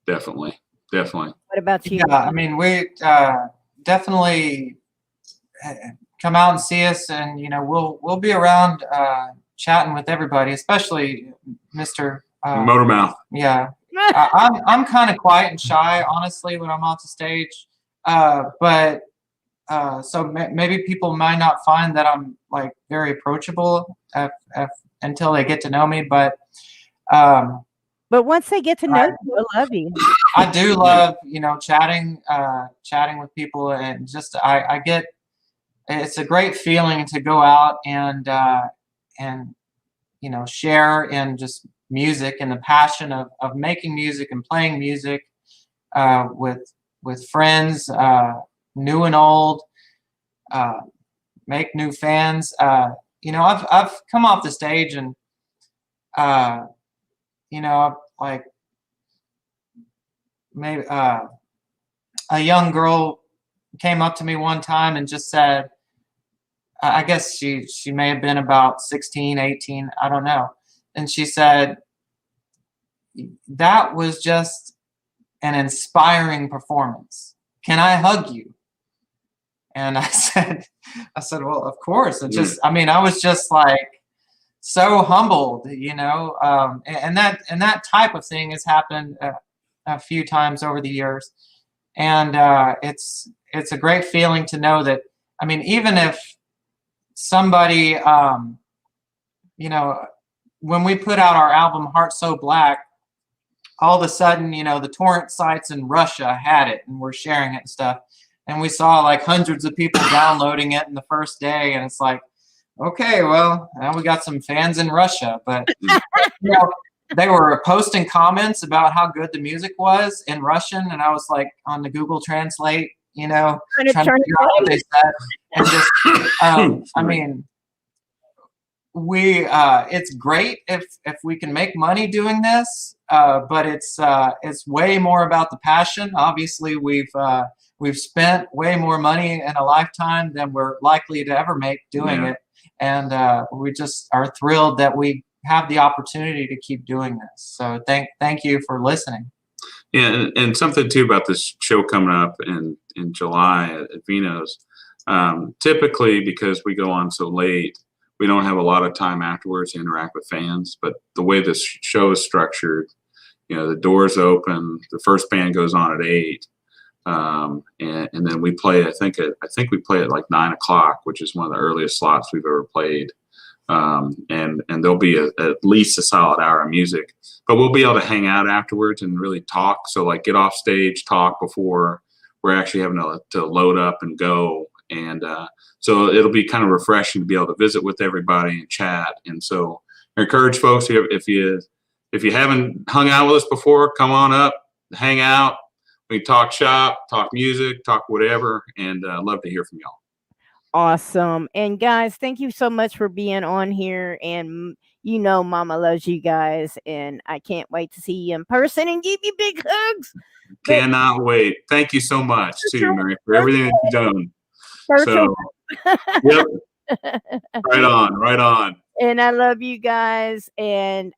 Definitely. What about you? Yeah, I mean, we definitely come out and see us, and we'll be around chatting with everybody, especially Mr. Motormouth. Yeah, I'm kind of quiet and shy, honestly, when I'm off the stage, but so maybe people might not find that I'm like very approachable until they get to know me, but But once they get to know you, they'll love you. I do love, chatting with people, and just I get, it's a great feeling to go out and share in just music and the passion of making music and playing music with friends, new and old, make new fans. I've come off the stage and like maybe a young girl came up to me one time and just said, I guess she may have been about 16, 18, I don't know. And she said, that was just an inspiring performance. Can I hug you? And I said, well, of course. It just, I was just like so humbled, and that type of thing has happened a few times over the years. And it's a great feeling to know that, even if somebody, when we put out our album Heart So Black, all of a sudden, the torrent sites in Russia had it and were sharing it and stuff. And we saw like hundreds of people downloading it in the first day. And it's like, okay, well, now we got some fans in Russia. But, they were posting comments about how good the music was in Russian. And I was like on the Google Translate, trying to figure out what they said. And just, it's great if we can make money doing this, but it's way more about the passion. Obviously, we've spent way more money in a lifetime than we're likely to ever make doing it, and we just are thrilled that we have the opportunity to keep doing this. So thank you for listening. Yeah, and something too about this show coming up in July at Vino's. Typically, because we go on so late, we don't have a lot of time afterwards to interact with fans. But the way this show is structured, the doors open, the first band goes on at 8, and then we play. I think we play at like 9 o'clock, which is one of the earliest slots we've ever played. And there'll be at least a solid hour of music, but we'll be able to hang out afterwards and really talk. So like get off stage, talk before we're actually having to load up and go. And so it'll be kind of refreshing to be able to visit with everybody and chat. And so I encourage folks, if you haven't hung out with us before, come on up, hang out. We can talk shop, talk music, talk whatever, and love to hear from y'all. Awesome. And guys, thank you so much for being on here. And Mama loves you guys, and I can't wait to see you in person and give you big hugs. Cannot wait. Thank you so much too, Mary, for everything that you've done. So, yep. Right on. And I love you guys. And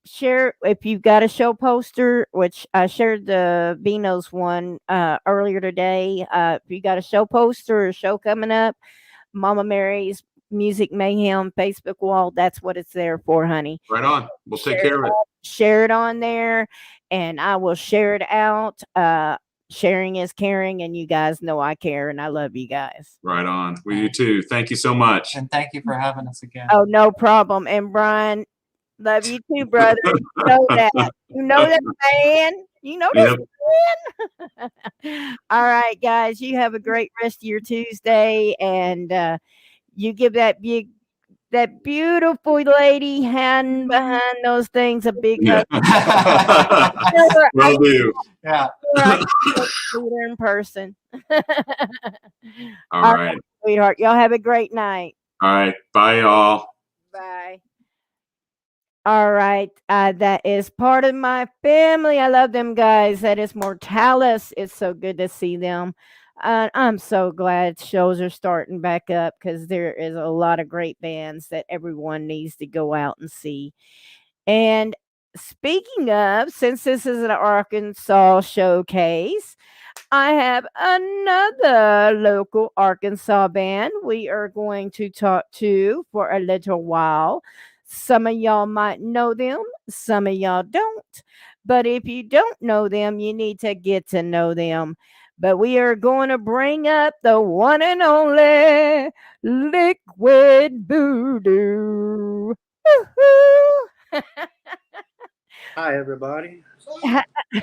share if you've got a show poster, which I shared the Vino's one earlier today. If you got a show poster or a show coming up, Mama Mary's Music Mayhem Facebook wall, that's what it's there for, honey. Right on. We'll take care of it. Share it on there, and I will share it out. Sharing is caring, and you guys know I care, and I love you guys. Right on. We do too. Thank you so much. And thank you for having us again. Oh, no problem. And Brian, love you too, brother. You know that. You know that, man. You know that, man. All right, guys. You have a great rest of your Tuesday, and you give that beautiful lady hand behind those things a big hug. Will do. Yeah. In person. All right, sweetheart. Y'all have a great night. All right. Bye, y'all. Bye. All right. That is part of my family. I love them guys. That is Mortalus. It's so good to see them. I'm so glad shows are starting back up, because there is a lot of great bands that everyone needs to go out and see. And speaking of, since this is an Arkansas showcase, I have another local Arkansas band we are going to talk to for a little while. Some of y'all might know them, some of y'all don't. But if you don't know them, you need to get to know them. but we are going to bring up the one and only Liquid Voodoo. Woohoo! Hi, everybody.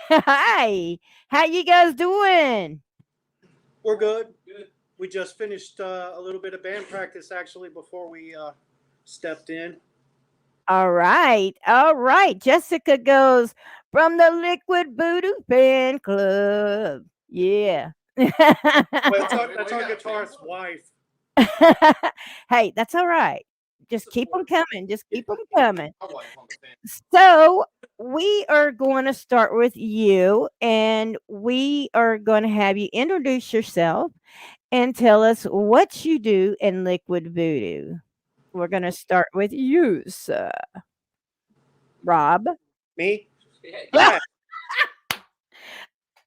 Hi, how you guys doing? We're good. We just finished a little bit of band practice actually before we stepped in. All right, all right. Jessica goes from the Liquid Voodoo Fan Club. Yeah. Well, that's our guitarist's wife. Hey, that's all right. Just keep them coming. Just keep them coming. So, we are going to start with you, and we are going to have you introduce yourself and tell us what you do in Liquid Voodoo. We're going to start with you, sir. Rob. Me? Well, Hi.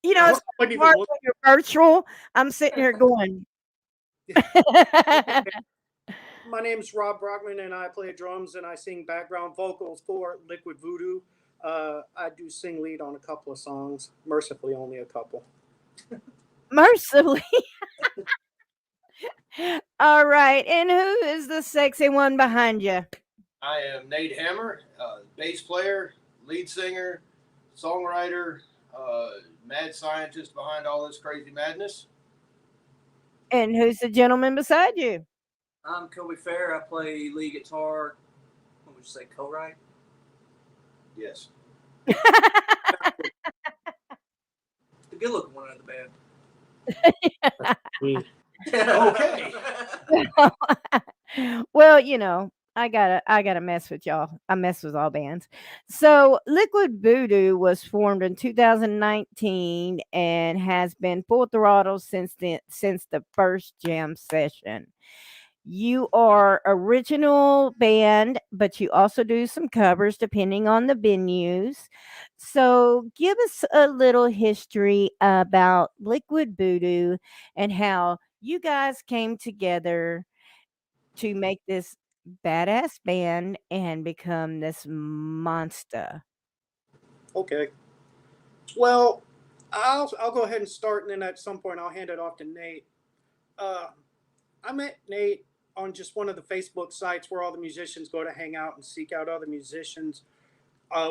you know, I it's wasn't even hard looking. when you're virtual. I'm sitting here going. My name's Rob Brockman, and I play drums and I sing background vocals for Liquid Voodoo. I do sing lead on a couple of songs, mercifully only a couple. Mercifully. All right. And who is the sexy one behind you? I am Nate Hammer, bass player, lead singer, songwriter, mad scientist behind all this crazy madness. And who's the gentleman beside you? I'm Kobe Fair. I play lead guitar. What would you say, co-write? Yes. The good-looking one out of the band. Okay. Well, you know, I gotta mess with y'all. I mess with all bands. So Liquid Voodoo was formed in 2019 and has been full throttle since the first jam session. You are original band, but you also do some covers depending on the venues. So give us a little history about Liquid Voodoo and how you guys came together to make this badass band and become this monster. Okay. Well, I'll go ahead and start, and then at some point I'll hand it off to Nate. Uh, I met Nate on just one of the Facebook sites where all the musicians go to hang out and seek out other musicians.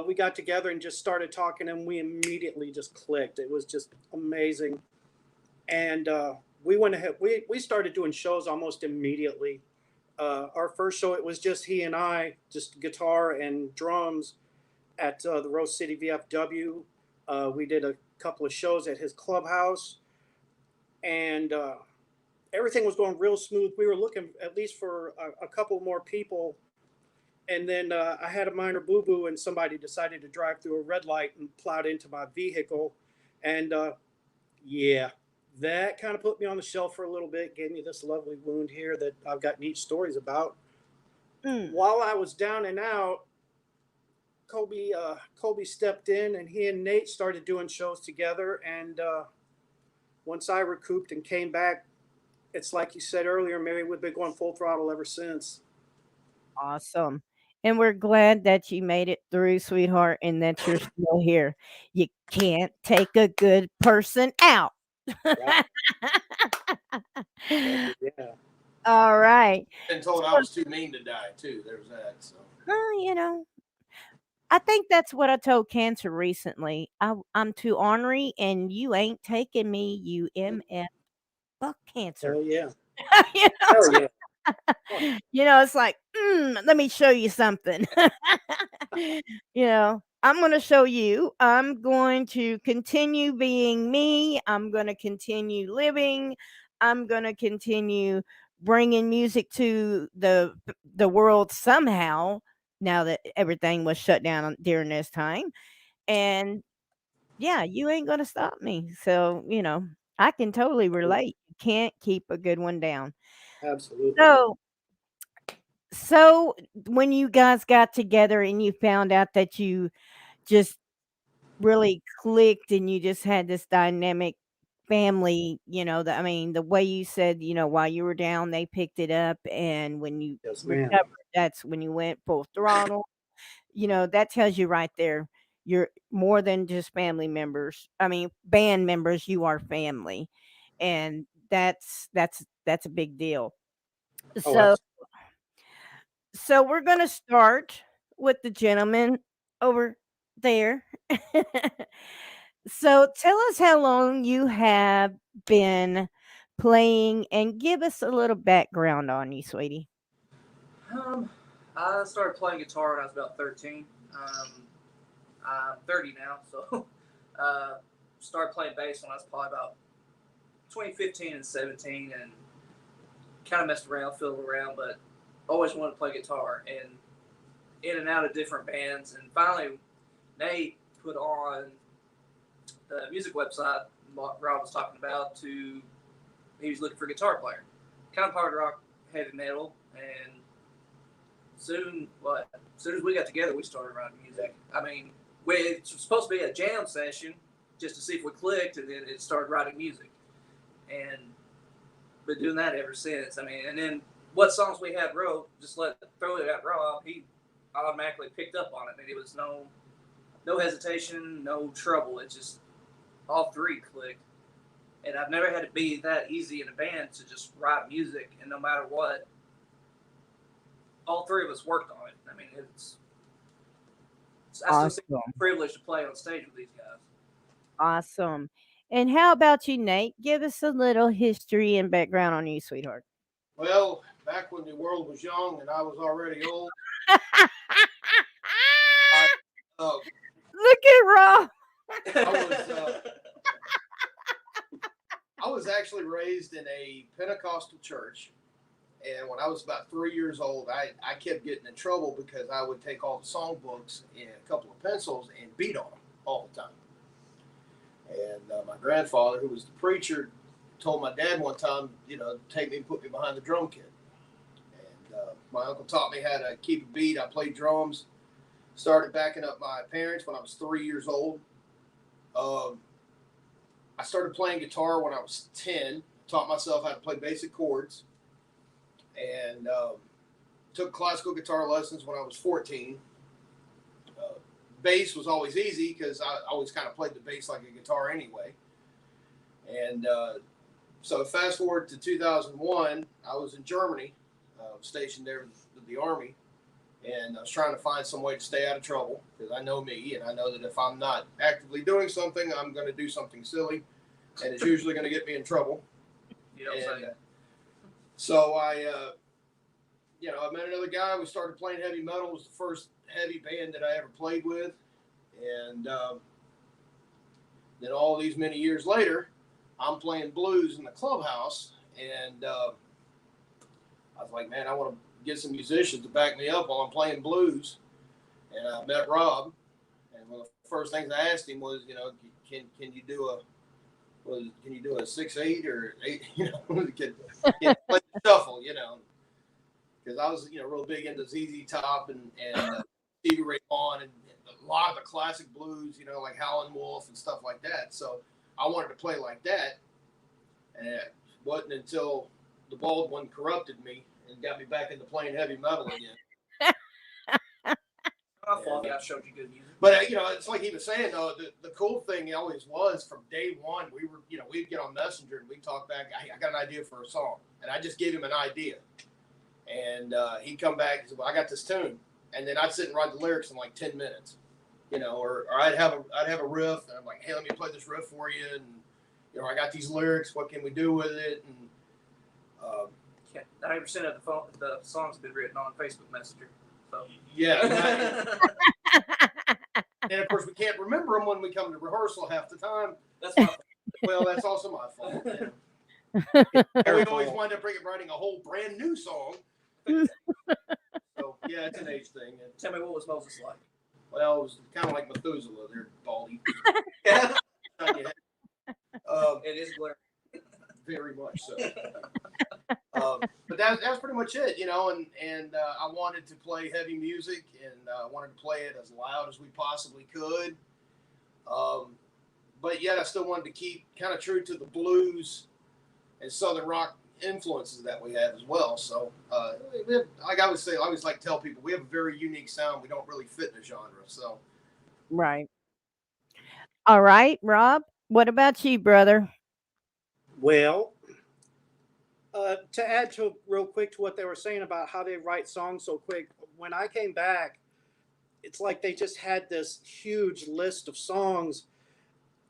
We got together and just started talking, and we immediately just clicked. It was just amazing, and we went ahead. We started doing shows almost immediately. Our first show, it was just he and I, just guitar and drums at the Rose City VFW. We did a couple of shows at his clubhouse, and everything was going real smooth. We were looking at least for a couple more people, and then I had a minor boo boo, and somebody decided to drive through a red light and plowed into my vehicle, and yeah, that kind of put me on the shelf for a little bit. Gave me this lovely wound here that I've got neat stories about. Mm. While I was down and out, Kobe stepped in, and he and Nate started doing shows together. And once I recouped and came back, it's like you said earlier, Mary, we've been going full throttle ever since. Awesome. And we're glad that you made it through, sweetheart, and that you're still here. You can't take a good person out. Right. Yeah. All right. Been told I was too mean to die too. There was that. So You know, I think that's what I told cancer recently. I'm too ornery, and you ain't taking me, you MF. Fuck cancer. Hell yeah. you Hell know, yeah. it's like, let me show you something. I'm going to show you. I'm going to continue being me. I'm going to continue living. I'm going to continue bringing music to the world somehow. Now that everything was shut down during this time, and yeah, you ain't going to stop me. So I can totally relate. You can't keep a good one down. Absolutely. So when you guys got together and you found out that you just really clicked and you just had this dynamic family, the way you said, while you were down, they picked it up, and when you Yes, ma'am. recovered, that's when you went full throttle. That tells you right there, you're more than just family members. I mean, band members, you are family. And that's a big deal. Oh, So so we're going to start with the gentleman over there. So tell us how long you have been playing and give us a little background on you, sweetie. I started playing guitar when I was about 13. I'm 30 now, so started playing bass when I was probably about 2015 and 17, and kind of messed around, fiddled around, but always wanted to play guitar and in and out of different bands. And finally, Nate put on the music website Rob was talking about. He was looking for a guitar player, kind of hard rock, heavy metal, and soon as we got together, we started writing music. I mean, it was supposed to be a jam session just to see if we clicked, and then it started writing music, and been doing that ever since. I mean, and then what songs we had wrote, just throw it at Rob. He automatically picked up on it, and it was no hesitation, no trouble. It just all three clicked, and I've never had it be that easy in a band to just write music, and no matter what, all three of us worked on it. I mean, I still think it's a privilege to play on stage with these guys. Awesome. And how about you, Nate? Give us a little history and background on you, sweetheart. Well, back when the world was young and I was already old, Look at Rob. I was actually raised in a Pentecostal church, and when I was about 3 years old, I kept getting in trouble because I would take all the songbooks and a couple of pencils and beat on them all the time. And my grandfather, who was the preacher, told my dad one time, take me and put me behind the drum kit. And my uncle taught me how to keep a beat. I played drums, started backing up my parents when I was 3 years old. I started playing guitar when I was 10, taught myself how to play basic chords, and took classical guitar lessons when I was 14. Bass was always easy because I always kind of played the bass like a guitar anyway. And so fast forward to 2001, I was in Germany, stationed there with the Army, and I was trying to find some way to stay out of trouble because I know me, and I know that if I'm not actively doing something, I'm going to do something silly, and it's usually going to get me in trouble. So I met another guy. We started playing heavy metal. It was the first heavy band that I ever played with. And then all these many years later, I'm playing blues in the clubhouse. And I was like, man, I want to get some musicians to back me up while I'm playing blues. And I met Rob. And one of the first things I asked him was, can you do a 6/8 or 8? Can play the shuffle, because I was, real big into ZZ Top and Stevie Ray Vaughan and a lot of the classic blues, like Howlin' Wolf and stuff like that. So I wanted to play like that, and it wasn't until the bald one corrupted me and got me back into playing heavy metal again. I showed you good music. But it's like he was saying though. The cool thing always was from day one. We were, we'd get on Messenger and we'd talk back. I got an idea for a song, and I just gave him an idea. And he'd come back and say, well, I got this tune. And then I'd sit and write the lyrics in like 10 minutes, or I'd have a riff, and I'm like, hey, let me play this riff for you. And, I got these lyrics. What can we do with it? And 90% of the songs have been written on Facebook Messenger. So. Yeah. And of course, we can't remember them when we come to rehearsal half the time. That's my fault. Well, that's also my fault. Yeah. We always wind up writing a whole brand new song. So, yeah, it's an age thing. And tell me, what was Moses like? Well, it was kind of like Methuselah. They're baldy. It is glaring. Very much so. But that's pretty much it, and I wanted to play heavy music, and wanted to play it as loud as we possibly could. But yet I still wanted to keep kind of true to the blues and Southern rock influences that we have as well. So, like I always like to tell people, we have a very unique sound. We don't really fit in a genre. So, right. All right, Rob. What about you, brother? Well, to add to real quick to what they were saying about how they write songs so quick, when I came back, it's like they just had this huge list of songs,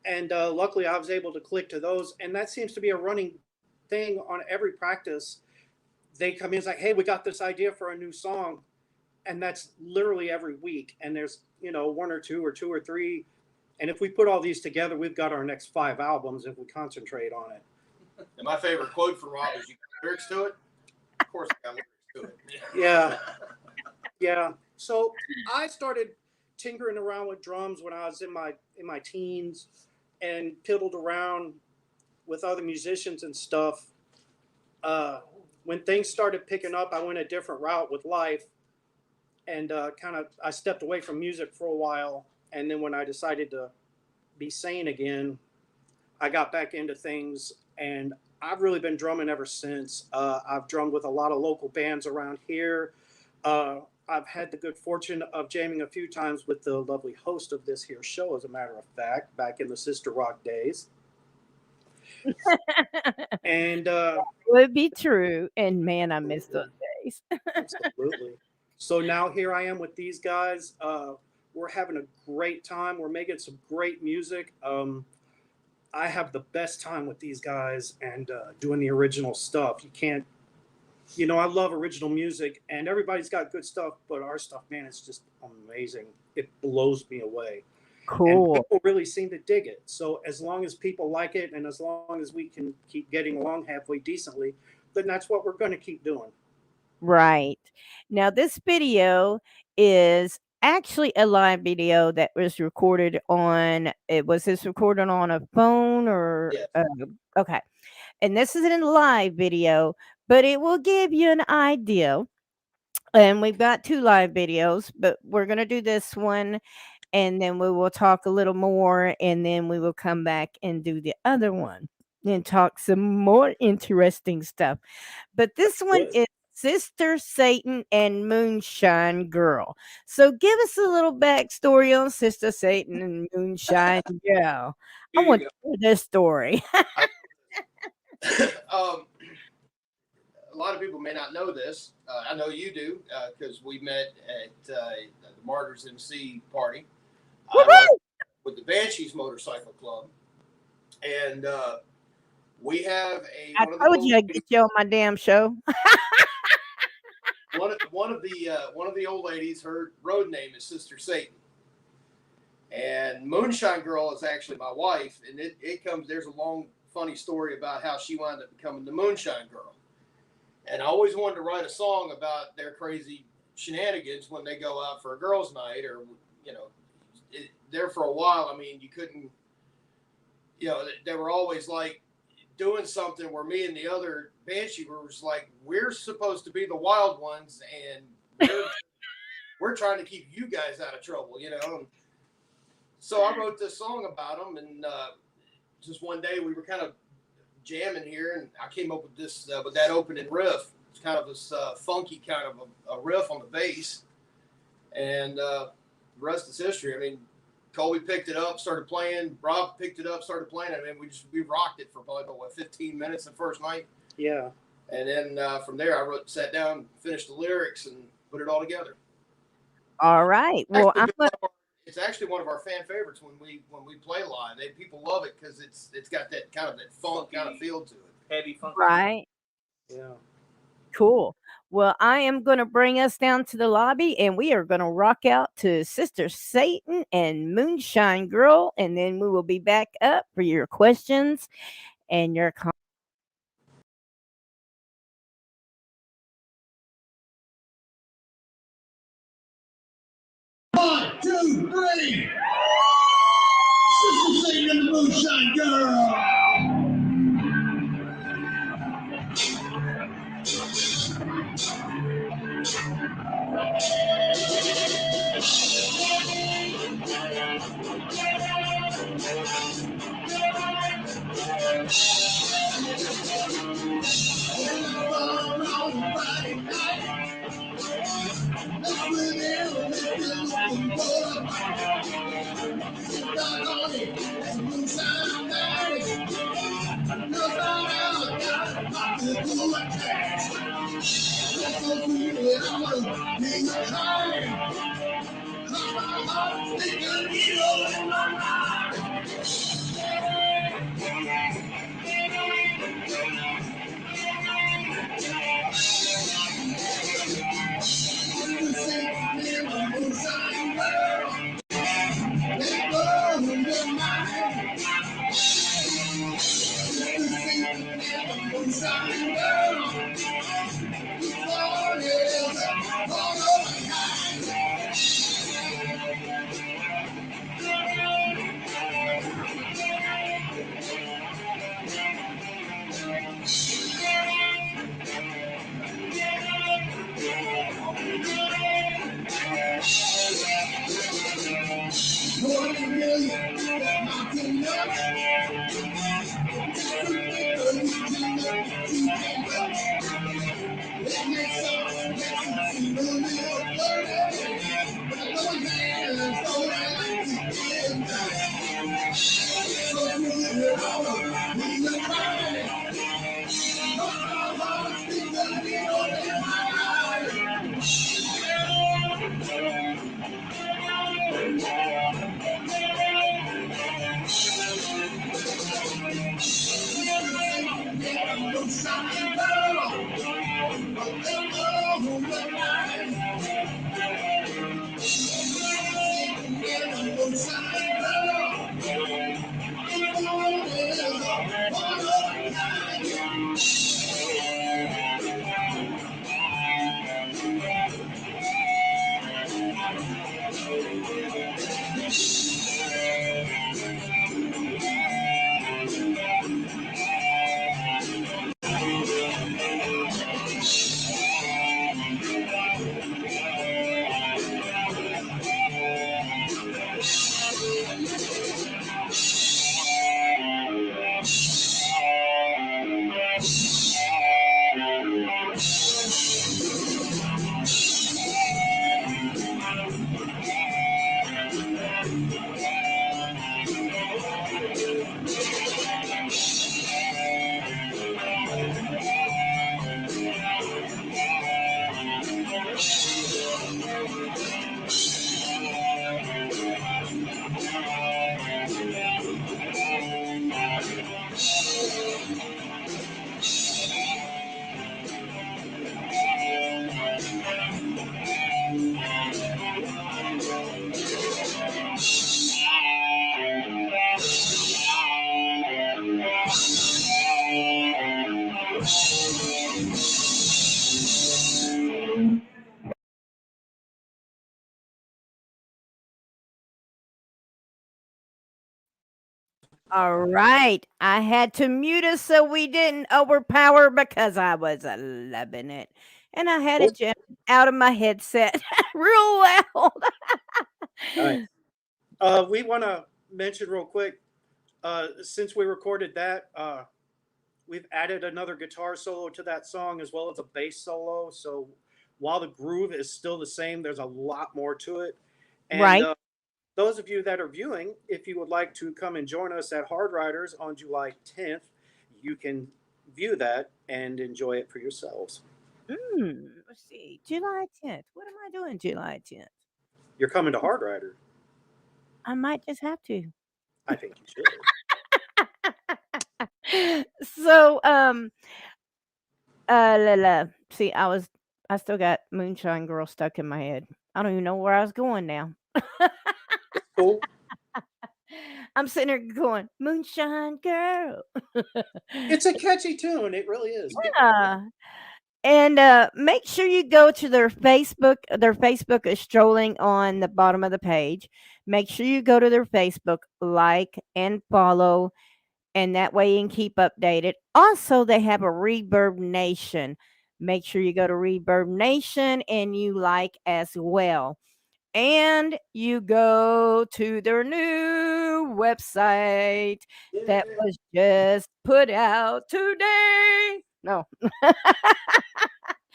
and luckily I was able to click to those, and that seems to be a running thing on every practice. They come in, it's like, hey, we got this idea for a new song, and that's literally every week. And there's one or two or three, and if we put all these together, we've got our next 5 albums if we concentrate on it. And my favorite quote from Rob is, "You got lyrics to it?" Of course, I got lyrics to it. Yeah. Yeah. So I started tinkering around with drums when I was in my teens, and piddled around with other musicians and stuff. When things started picking up, I went a different route with life, and I stepped away from music for a while. And then when I decided to be sane again, I got back into things, and I've really been drumming ever since. I've drummed with a lot of local bands around here. I've had the good fortune of jamming a few times with the lovely host of this here show, as a matter of fact, back in the Sister Rock days. And Would be true. And man, I miss those days. absolutely. So now here I am with these guys. We're having a great time. We're making some great music. I have the best time with these guys, and doing the original stuff. You can't, I love original music, and everybody's got good stuff, but our stuff, man, is just amazing. It blows me away. And Cool. people really seem to dig it. So as long as people like it, and as long as we can keep getting along halfway decently, then that's what we're going to keep doing. Right. Now, this video is actually a live video that was recorded on. It was this recorded on a phone or Yes. okay. And this is a live video, but it will give you an idea. And we've got 2 live videos, but we're going to do this one, and then we will talk a little more, and then we will come back and do the other one and talk some more interesting stuff. But this one Good. is Sister Satan and Moonshine Girl. So give us a little backstory on Sister Satan and Moonshine Girl. I Here you want go. to hear this story. A lot of people may not know this. I know you do, because we met at the Martyrs MC party. I was with the Banshees Motorcycle Club, and we have I told you I'd get you on my damn show. one of the old ladies. Her road name is Sister Satan, and Moonshine Girl is actually my wife. And it comes. There's a long funny story about how she wound up becoming the Moonshine Girl. And I always wanted to write a song about their crazy shenanigans when they go out for a girls' night, or there for a while. I mean, you couldn't, they were always like doing something where me and the other Banshee were just like, we're supposed to be the wild ones, and we're trying to keep you guys out of trouble, And so I wrote this song about them, and just one day we were kind of jamming here, and I came up with this with that opening riff. It's kind of this funky kind of a riff on the bass, and the rest is history. I mean, Colby picked it up, started playing. Rob picked it up, started playing. I mean, we rocked it for probably about 15 minutes the first night. Yeah. And then from there, I sat down, finished the lyrics, and put it all together. All right. Well, it's actually one of our fan favorites when we play live. People love it because it's got that kind of that funk kind of feel to it. Heavy funk. right. Yeah. Cool. Well, I am going to bring us down to the lobby, and we are going to rock out to Sister Satan and Moonshine Girl, and then we will be back up for your questions and your comments. 1, 2, 3. Sister Satan and the Moonshine Girl. All right. I had to mute us so we didn't overpower because I was loving it. And I had it jammed out of my headset real loud. Nice. We want to mention real quick, since we recorded that, we've added another guitar solo to that song as well as a bass solo. So while the groove is still the same, there's a lot more to it. And Right. those of you that are viewing, if you would like to come and join us at Hard Riders on July 10th, you can view that and enjoy it for yourselves. Let's see. July 10th. What am I doing July 10th? You're coming to Hard Rider. I might just have to. I think you should. So, see, I still got Moonshine Girl stuck in my head. I don't even know where I was going now. Cool. I'm sitting there going, Moonshine Girl. It's a catchy tune. It really is. Yeah. And make sure you go to their Facebook. Their Facebook is strolling on the bottom of the page. Make sure you go to their Facebook, like and follow, and that way you can keep updated. Also, they have a Reverb Nation. Make sure you go to Reverb Nation and you like as well. And you go to their new website that was just put out today. No.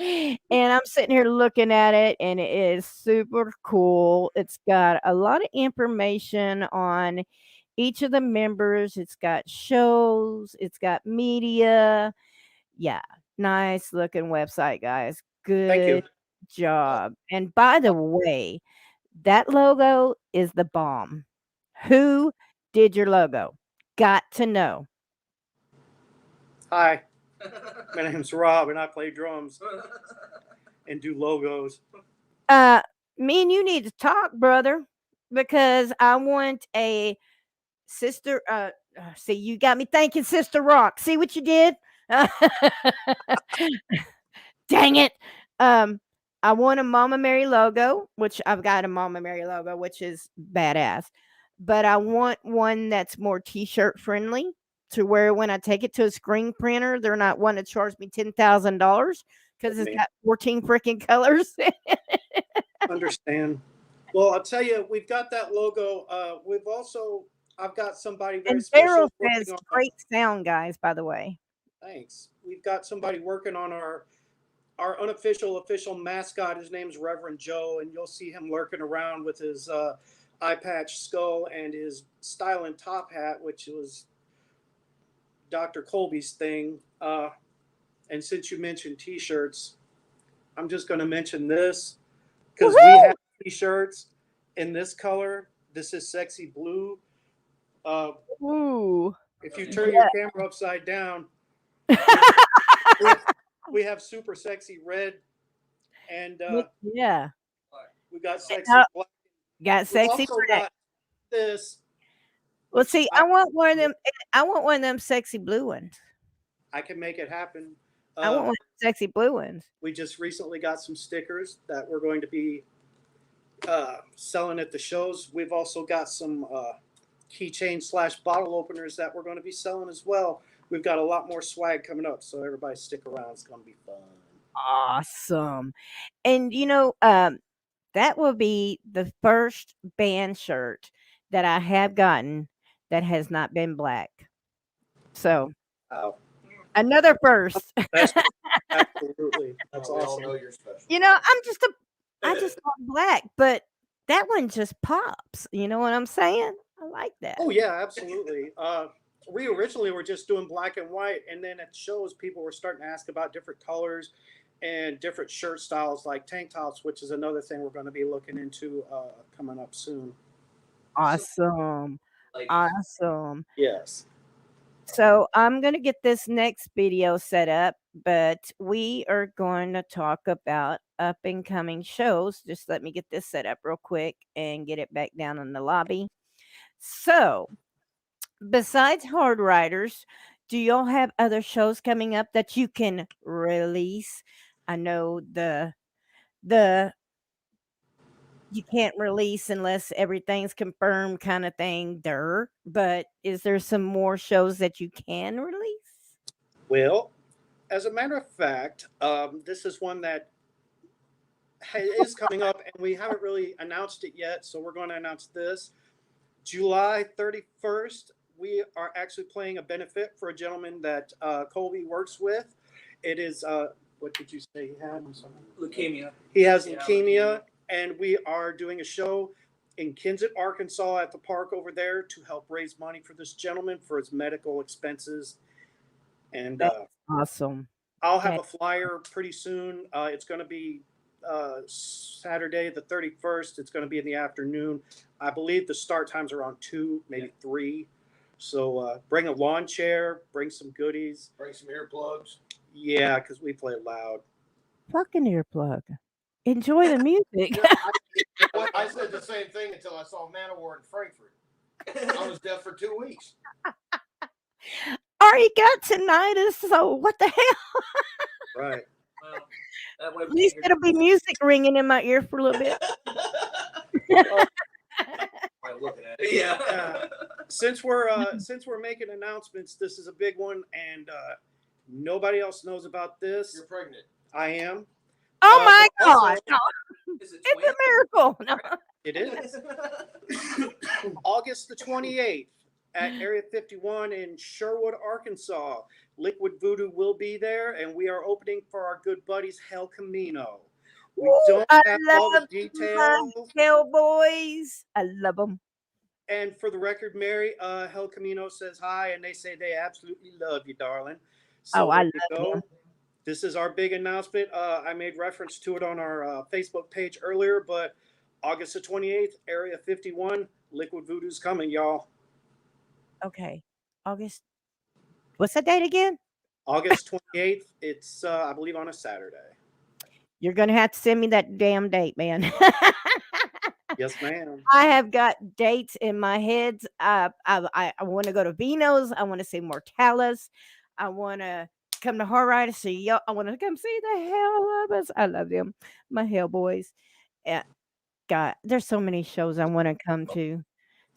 And I'm sitting here looking at it and it is super cool. It's got a lot of information on each of the members. It's got shows, it's got media. Yeah, nice looking website, guys. Thank you. Good job. And by the way, that logo is the bomb. Who did your logo? Got to know. Hi, my name's Rob, and I play drums and do logos. Uh, Me and you need to talk, brother, because I want a sister. See, you got me thinking, Sister Rock. See what you did? Dang it. Um, I want a Mama Mary logo, which I've got a Mama Mary logo, which is badass. But I want one that's more t-shirt friendly to where when I take it to a screen printer, they're not wanting to charge me $10,000 because it's Me. got 14 freaking colors. Understand? Well, I'll tell you, we've got that logo. I've got somebody very And Daryl special working says on. great sound, guys, by the way. Thanks. We've got somebody working on our unofficial official mascot. His name's Reverend Joe, and you'll see him lurking around with his eye patch skull and his styling top hat, which was Dr. Colby's thing. And since you mentioned T-shirts, I'm just going to mention this because we have T-shirts in this color. This is sexy blue. Ooh. If you turn your camera upside down, we have super sexy red, and Yeah. we got sexy black. Got We've sexy also black. got this. Well, which see, I want one of them. I want one of them sexy blue ones. I can make it happen. I want one of them sexy blue ones. We just recently got some stickers that we're going to be selling at the shows. We've also got some keychain / bottle openers that we're going to be selling as well. We've got a lot more swag coming up, so everybody stick around. It's going to be fun. Awesome. And that will be the first band shirt that I have gotten that has not been black. So Wow. another first. Absolutely. That's We all awesome. know you're special. I just love black, but that one just pops. You know what I'm saying? I like that. Oh yeah, absolutely. We originally were just doing black and white, and then at shows, people were starting to ask about different colors and different shirt styles, like tank tops, which is another thing we're going to be looking into coming up soon. Awesome. Awesome. Yes. So I'm going to get this next video set up, but we are going to talk about up and coming shows. Just let me get this set up real quick and get it back down in the lobby. So, besides Hard Riders, do y'all have other shows coming up that you can release? I know the you can't release unless everything's confirmed kind of thing, but is there some more shows that you can release? Well, as a matter of fact, this is one that is coming up, and we haven't really announced it yet, so we're going to announce this. July 31st, we are actually playing a benefit for a gentleman that Colby works with. It is, what did you say he had? I'm sorry. Leukemia. He has leukemia, and we are doing a show in Kensett, Arkansas at the park over there to help raise money for this gentleman for his medical expenses. And That's awesome. I'll have a flyer pretty soon. It's going to be Saturday the 31st. It's going to be in the afternoon. I believe the start time's around 2, maybe 3. So bring a lawn chair, bring some goodies. Bring some earplugs. Yeah, because we play loud. Fucking earplug. Enjoy the music. I said the same thing until I saw Manowar in Frankfurt. I was deaf for 2 weeks. Ari got tinnitus, so what the hell? Right. Well, that way At least it'll be music ringing in my ear for a little bit. looking at it. Yeah. Since we're making announcements, this is a big one, and nobody else knows about this. You're pregnant. I am. Oh my also- God. No. Is it It's a miracle. No. It is. August the 28th at Area 51 in Sherwood, Arkansas. Liquid Voodoo will be there, and we are opening for our good buddies Hell Camino. We don't have all the details. Cowboys. I love them. And for the record, Mary, Hell Camino says hi, and they say they absolutely love you, darling. So I there you love go. them. this is our big announcement. I made reference to it on our Facebook page earlier, but August the 28th, Area 51, Liquid Voodoo's coming, y'all. Okay. August. What's the date again? August 28th. It's, I believe, on a Saturday. You're gonna have to send me that damn date, man. Yes, ma'am. I have got dates in my head. I want to go to Vino's. I want to see Mortalus. I want to come to Horror to see y'all. I want to come see the Hell Lovers. I love them, my Hellboys. Yeah, God, there's so many shows I want to come to.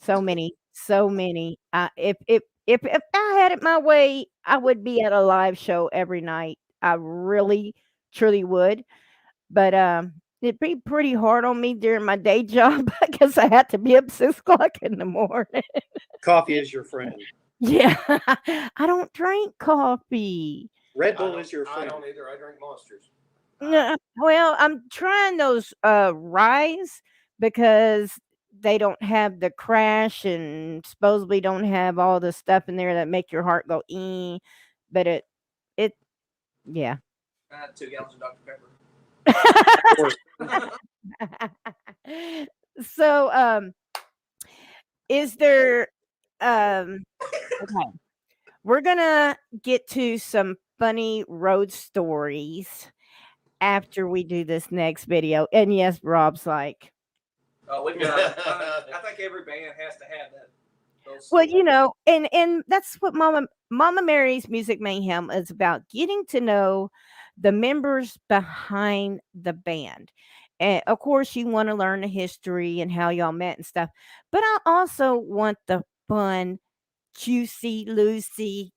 So many, so many. If I had it my way, I would be at a live show every night. I really, truly would. But it'd be pretty hard on me during my day job because I had to be up 6 o'clock in the morning. Coffee is your friend. Yeah, I don't drink coffee. Red Bull is your I friend. don't either. I drink Monsters. No, well, I'm trying those ryes because they don't have the crash and supposedly don't have all the stuff in there that make your heart go but it yeah. 2 gallons of Dr. Pepper. So is there okay, we're gonna get to some funny road stories after we do this next video. And yes, Rob's like, Oh, we've got. I think every band has to have that. well, you know, and that's what Mama Mary's Music Mayhem is about, getting to know the members behind the band. And of course, you want to learn the history and how y'all met and stuff. But I also want the fun, juicy, loosey,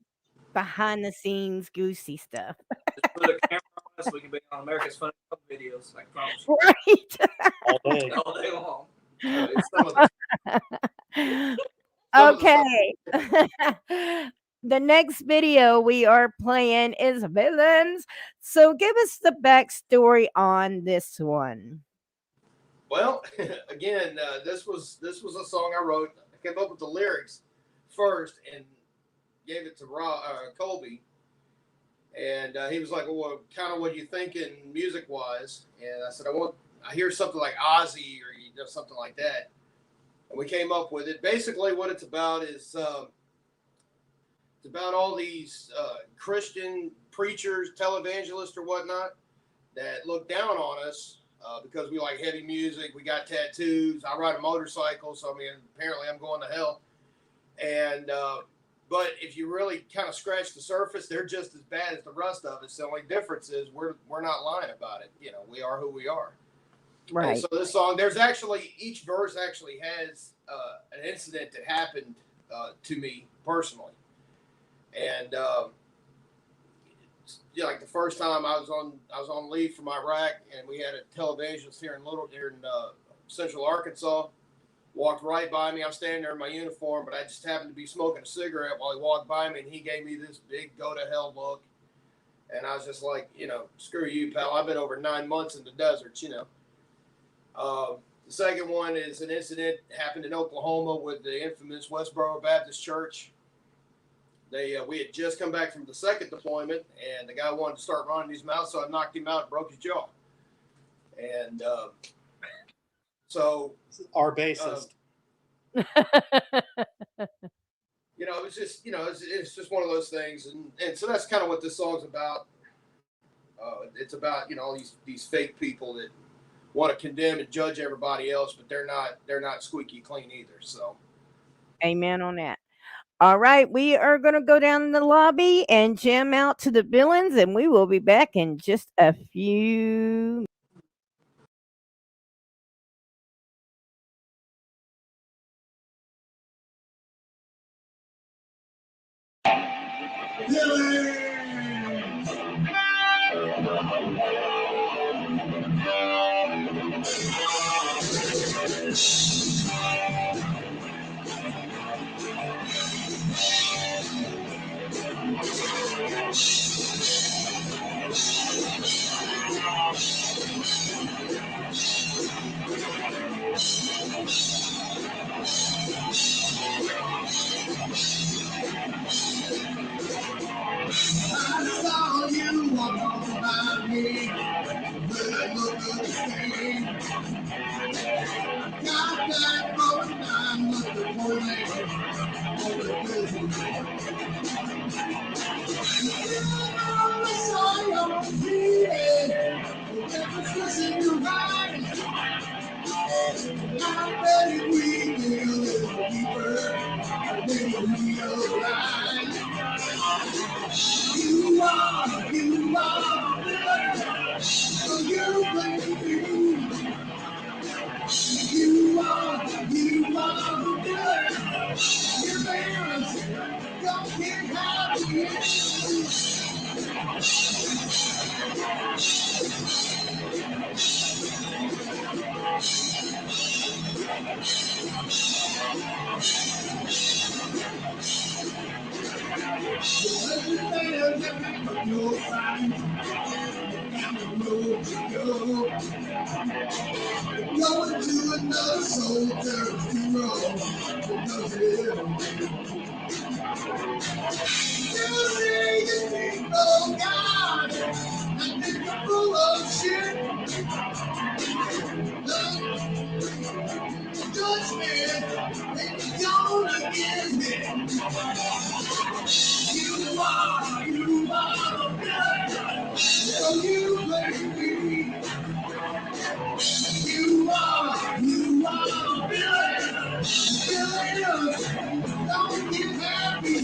behind the scenes, goosey stuff. Just put a camera on us. We can be on America's Funniest Home Videos. I promise you. Right. All day. All day long. It's some of the, Okay. The next video we are playing is Villains. So give us the backstory on this one. well, again, this was a song I wrote. I came up with the lyrics first and gave it to Colby, and he was like, "Well, kind of what you thinking music wise?" And I said, I hear something like Ozzy or something like that." And we came up with it. Basically, what it's about is it's about all these Christian preachers, televangelists, or whatnot that look down on us because we like heavy music. We got tattoos. I ride a motorcycle, so I mean, apparently, I'm going to hell. And but if you really kind of scratch the surface, they're just as bad as the rest of us. The only difference is we're not lying about it. You know, we are who we are. Right. And so this song, there's actually, each verse actually has an incident that happened to me personally. And like the first time I was on leave from Iraq, and we had a televangelist here in Central Arkansas. Walked right by me. I'm standing there in my uniform, but I just happened to be smoking a cigarette while he walked by me, and he gave me this big go to hell look. And I was just like, screw you, pal. I've been over 9 months in the desert, The second one is an incident that happened in Oklahoma with the infamous Westboro Baptist Church. We had just come back from the second deployment, and the guy wanted to start running his mouth, so I knocked him out and broke his jaw. And so Our bassist. It's just, it's just one of those things, and so that's kind of what this song's about. It's about all these fake people that want to condemn and judge everybody else, but they're not squeaky clean either. So, amen on that. All right, we are going to go down in the lobby and jam out to the Villains, and we will be back in just a few. understand. Got that going on, looking for land on the desert. On the side of the feeling, whatever's pushing you right. I'm ready, we get a little deeper, then you realize you are good. So you baby, you are good. Your parents don't get happy. No signs, down the road to go. Going to another soldier's hero. You say you think, oh God, I think you're full of shit. Judgment, and you're gonna get it. You are a villain. So you baby, you are a villain. Villains don't get happy.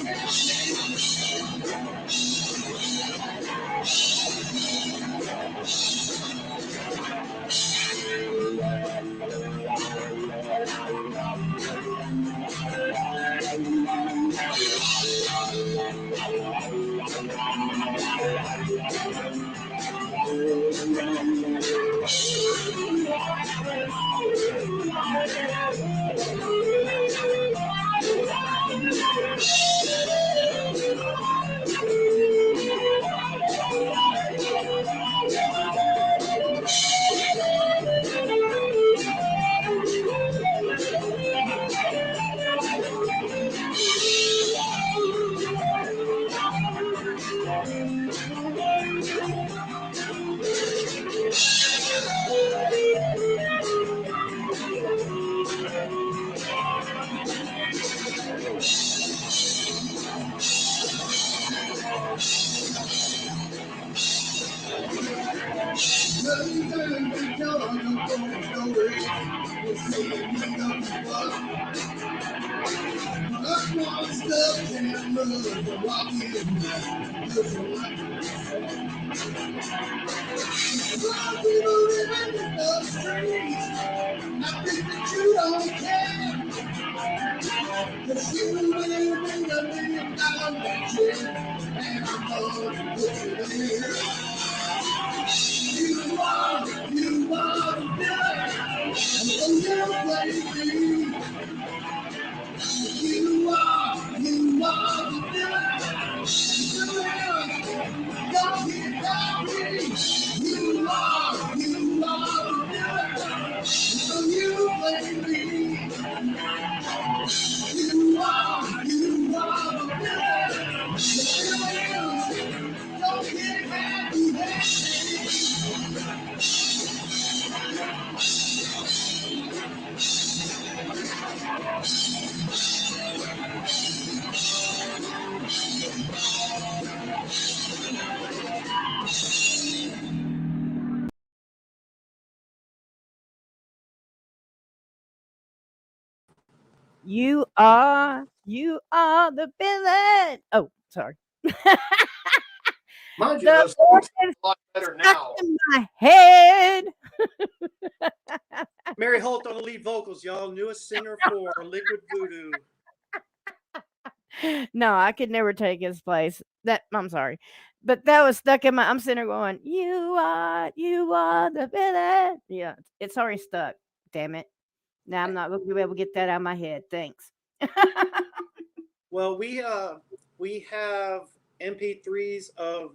You are the villain. Oh, sorry. Mind you, The those songs organ's are a lot better stuck now. in my head. Mary Holt on the lead vocals, y'all. Newest singer for Liquid Voodoo. No, I could never take his place. I'm sorry. But that was stuck in my I'm sitting there going, you are the villain. Yeah, it's already stuck. Damn it. Now I'm not going to be able to get that out of my head. Thanks. Well, we have MP3s of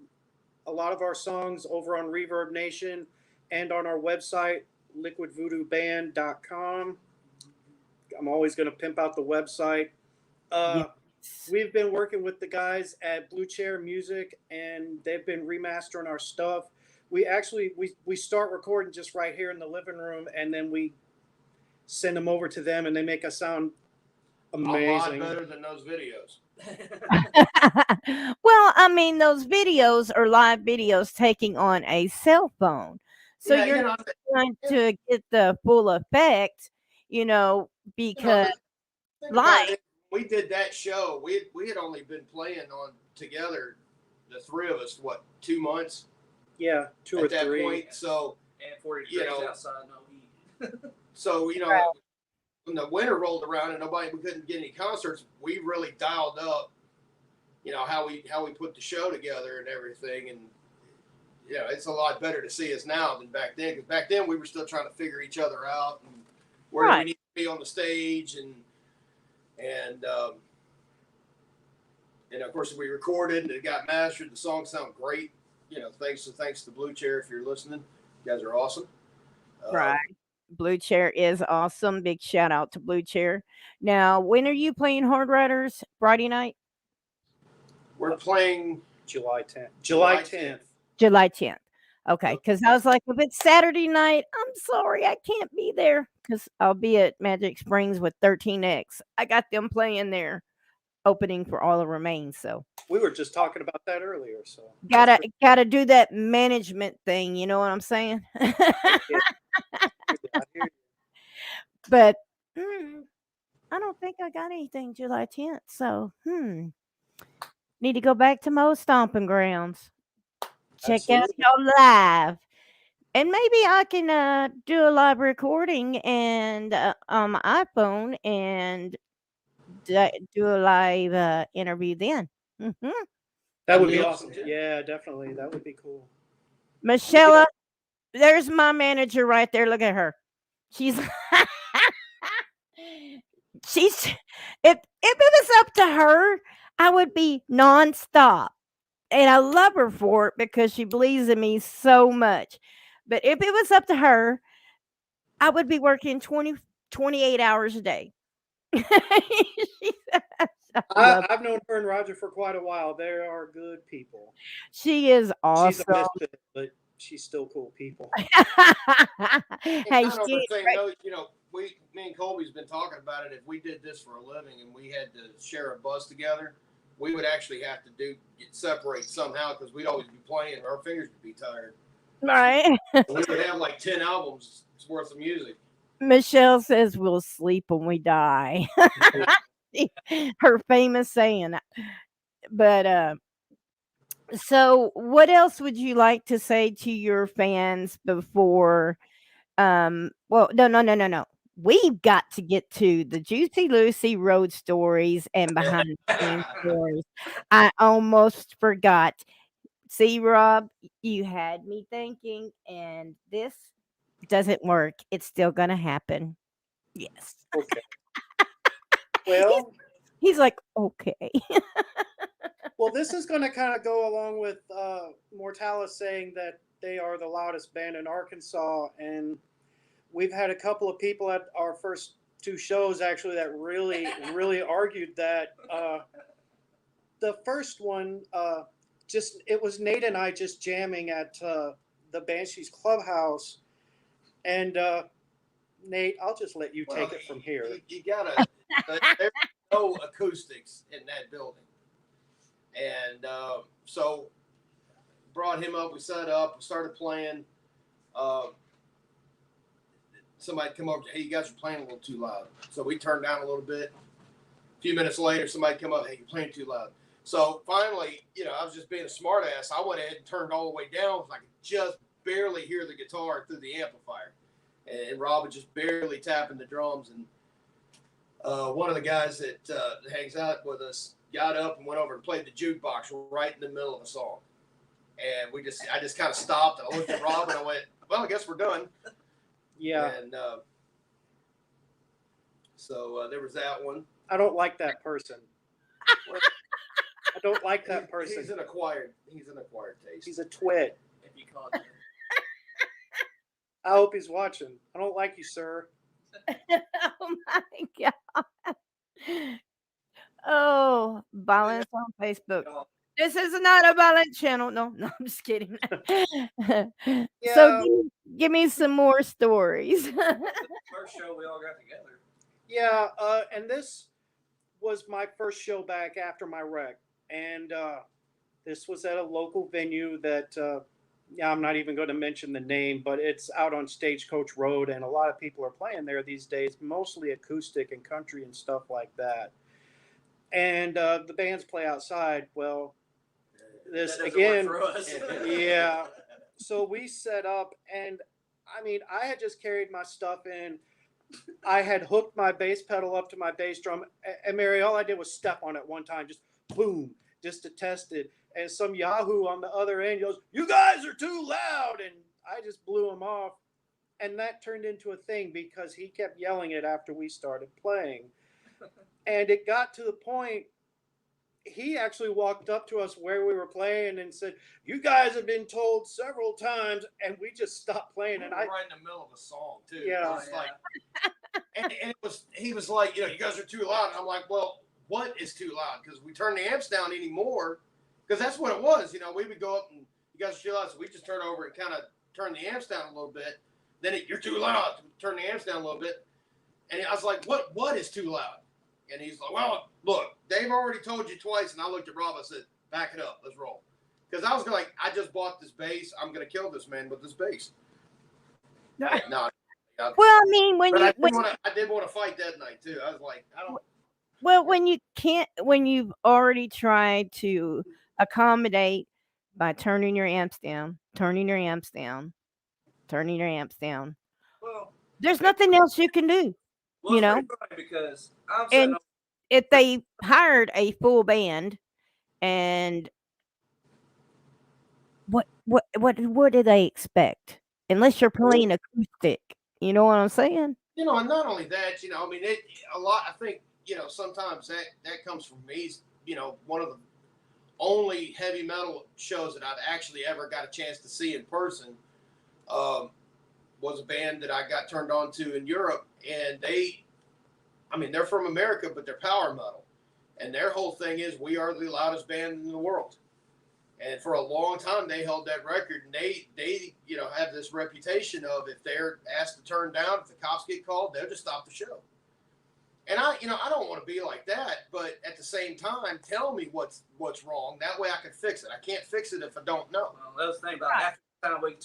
a lot of our songs over on Reverb Nation and on our website, liquidvoodooband.com. I'm always going to pimp out the website. Yes. We've been working with the guys at Blue Chair Music, and they've been remastering our stuff. we start recording just right here in the living room, and then we send them over to them, and they make us sound A lot amazing. better than those videos. Well, I mean, those videos are live videos taking on a cell phone. So Yeah, you're you not know, going to get the full effect, because think live. about it. We did that show. We had only been playing on together, the three of us, what, 2 months Yeah, two at or that three. point. So And 40 You degrees know, outside, no heat. so when the winter rolled around and we couldn't get any concerts, we really dialed up, how we put the show together and everything. And it's a lot better to see us now than back then, because back then we were still trying to figure each other out and where Right. we need to be on the stage, and of course we recorded and it got mastered. The songs sound great. Thanks to Blue Chair, if you're listening, you guys are awesome. Right. Blue Chair is awesome. Big shout out to Blue Chair. Now, when are you playing Hard Riders? Friday night? We're playing July 10th. July 10th. July 10th. Okay, Okay. because I was like, if it's Saturday night, I'm sorry, I can't be there because I'll be at Magic Springs with 13X. I got them playing there, opening for All the Remains. So We were just talking about that earlier. So gotta do that management thing. You know what I'm saying? I hear you. But I don't think I got anything July 10th. So need to go back to Mo's stomping grounds. Check out Absolutely. y'all live. And maybe I can do a live recording and on my iPhone and do a live interview then. That would be Yeah. awesome. Yeah, definitely. That would be cool. Michelle, there's my manager right there. Look at her. She's she's if it was up to her, I would be nonstop. And I love her for it because she believes in me so much. But if it was up to her, I would be working 28 hours a day. I've known her and Roger for quite a while. They are good people. She is She's awesome. a misfit, but she's still cool people. Hey, And she over is saying, great. me and Colby's been talking about it. If we did this for a living and we had to share a bus together, we would actually have to separate somehow, because we'd always be playing. Our fingers would be tired. Right. We would have like 10 albums worth of music. Michelle says we'll sleep when we die. Her famous saying. But so what else would you like to say to your fans before well, no. We've got to get to the Juicy Lucy road stories and behind the scenes stories. I almost forgot. See, Rob, you had me thinking, and this doesn't work. It's still gonna happen. Yes. Okay. Well, He's like, okay. well, this is going to kind of go along with Mortalus saying that they are the loudest band in Arkansas, and we've had a couple of people at our first two shows actually that really argued that. The first one, it was Nate and I just jamming at the Banshees Clubhouse, and Nate, I'll just let you take it from here. You gotta. There's no acoustics in that building, and so brought him up. We set up. We started playing. Somebody come over. Hey, you guys are playing a little too loud. So we turned down a little bit. A few minutes later, somebody come up. Hey, you're playing too loud. So finally, I was just being a smart ass. I went ahead and turned all the way down because I could just barely hear the guitar through the amplifier. And Rob was just barely tapping the drums. And one of the guys that hangs out with us got up and went over and played the jukebox right in the middle of a song. And I just kind of stopped. And I looked at Rob and I went, well, I guess we're done. Yeah. And so there was that one. I don't like that person. I don't like that person. He's an acquired taste. He's a twit. If you call it. I hope he's watching. I don't like you, sir. Oh my god. Oh, violence on Facebook. This is not a violent channel. No, no, I'm just kidding. So Yeah, give me some more stories. First show we all got together. yeah. And this was my first show back after my wreck, and this was at a local venue that. Yeah, I'm not even going to mention the name, but it's out on Stagecoach Road, and a lot of people are playing there these days, mostly acoustic and country and stuff like that. And the bands play outside. Well, this That doesn't again, work for us. yeah. So we set up, and I mean, I had just carried my stuff in. I had hooked my bass pedal up to my bass drum, and Mary, all I did was step on it one time, just boom, just to test it. And some Yahoo on the other end goes, "You guys are too loud," and I just blew him off. And that turned into a thing because he kept yelling it after we started playing. And it got to the point he actually walked up to us where we were playing and said, "You guys have been told several times," and we just stopped playing. And I, right in the middle of a song too. Yeah. It was like, and it was, he was like, you guys are too loud. And I'm like, well, what is too loud? Because we turn the amps down anymore. Because that's what it was. We would go up and you guys are too loud, so we just turn over and kind of turn the amps down a little bit. Then you're too loud. Turn the amps down a little bit. And I was like, what is too loud? And he's like, well, look, Dave already told you twice. And I looked at Rob. I said, back it up. Let's roll. Because I was like, I just bought this bass. I'm going to kill this man with this bass. No. Well, I mean, when But you I did want to fight that night too. I was like, I don't. well, when you've already tried to accommodate by turning your amps down, turning your amps down, turning your amps down, Well, there's nothing else you can do. well, You it's know? pretty funny because I'm sitting And if they hired a full band, and what do they expect? Unless you're playing acoustic, you know what I'm saying? And not only that, I mean, a lot. I think sometimes that comes from me. One of the only heavy metal shows that I've actually ever got a chance to see in person was a band that I got turned on to in Europe, and they're from America, but they're power metal, and their whole thing is we are the loudest band in the world. And for a long time, they held that record, and they have this reputation of if they're asked to turn down, if the cops get called, they'll just stop the show. And I don't want to be like that, but at the same time, tell me what's wrong. That way I can fix it. I can't fix it if I don't know. Well, that was the thing about after the time we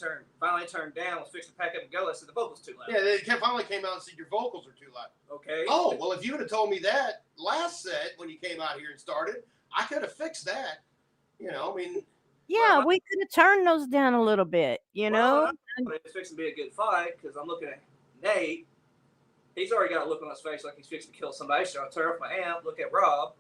finally turned down, was fixing to pack up and go. I said the vocals too loud. Yeah, they finally came out and said your vocals are too loud. Okay. Oh, well, if you would have told me that last set when you came out here and started, I could have fixed that. Yeah, we could have turned those down a little bit, Well, it's fixing to be a good fight because I'm looking at Nate. He's already got a look on his face like he's fixing to kill somebody. So I turn off my amp, look at Rob.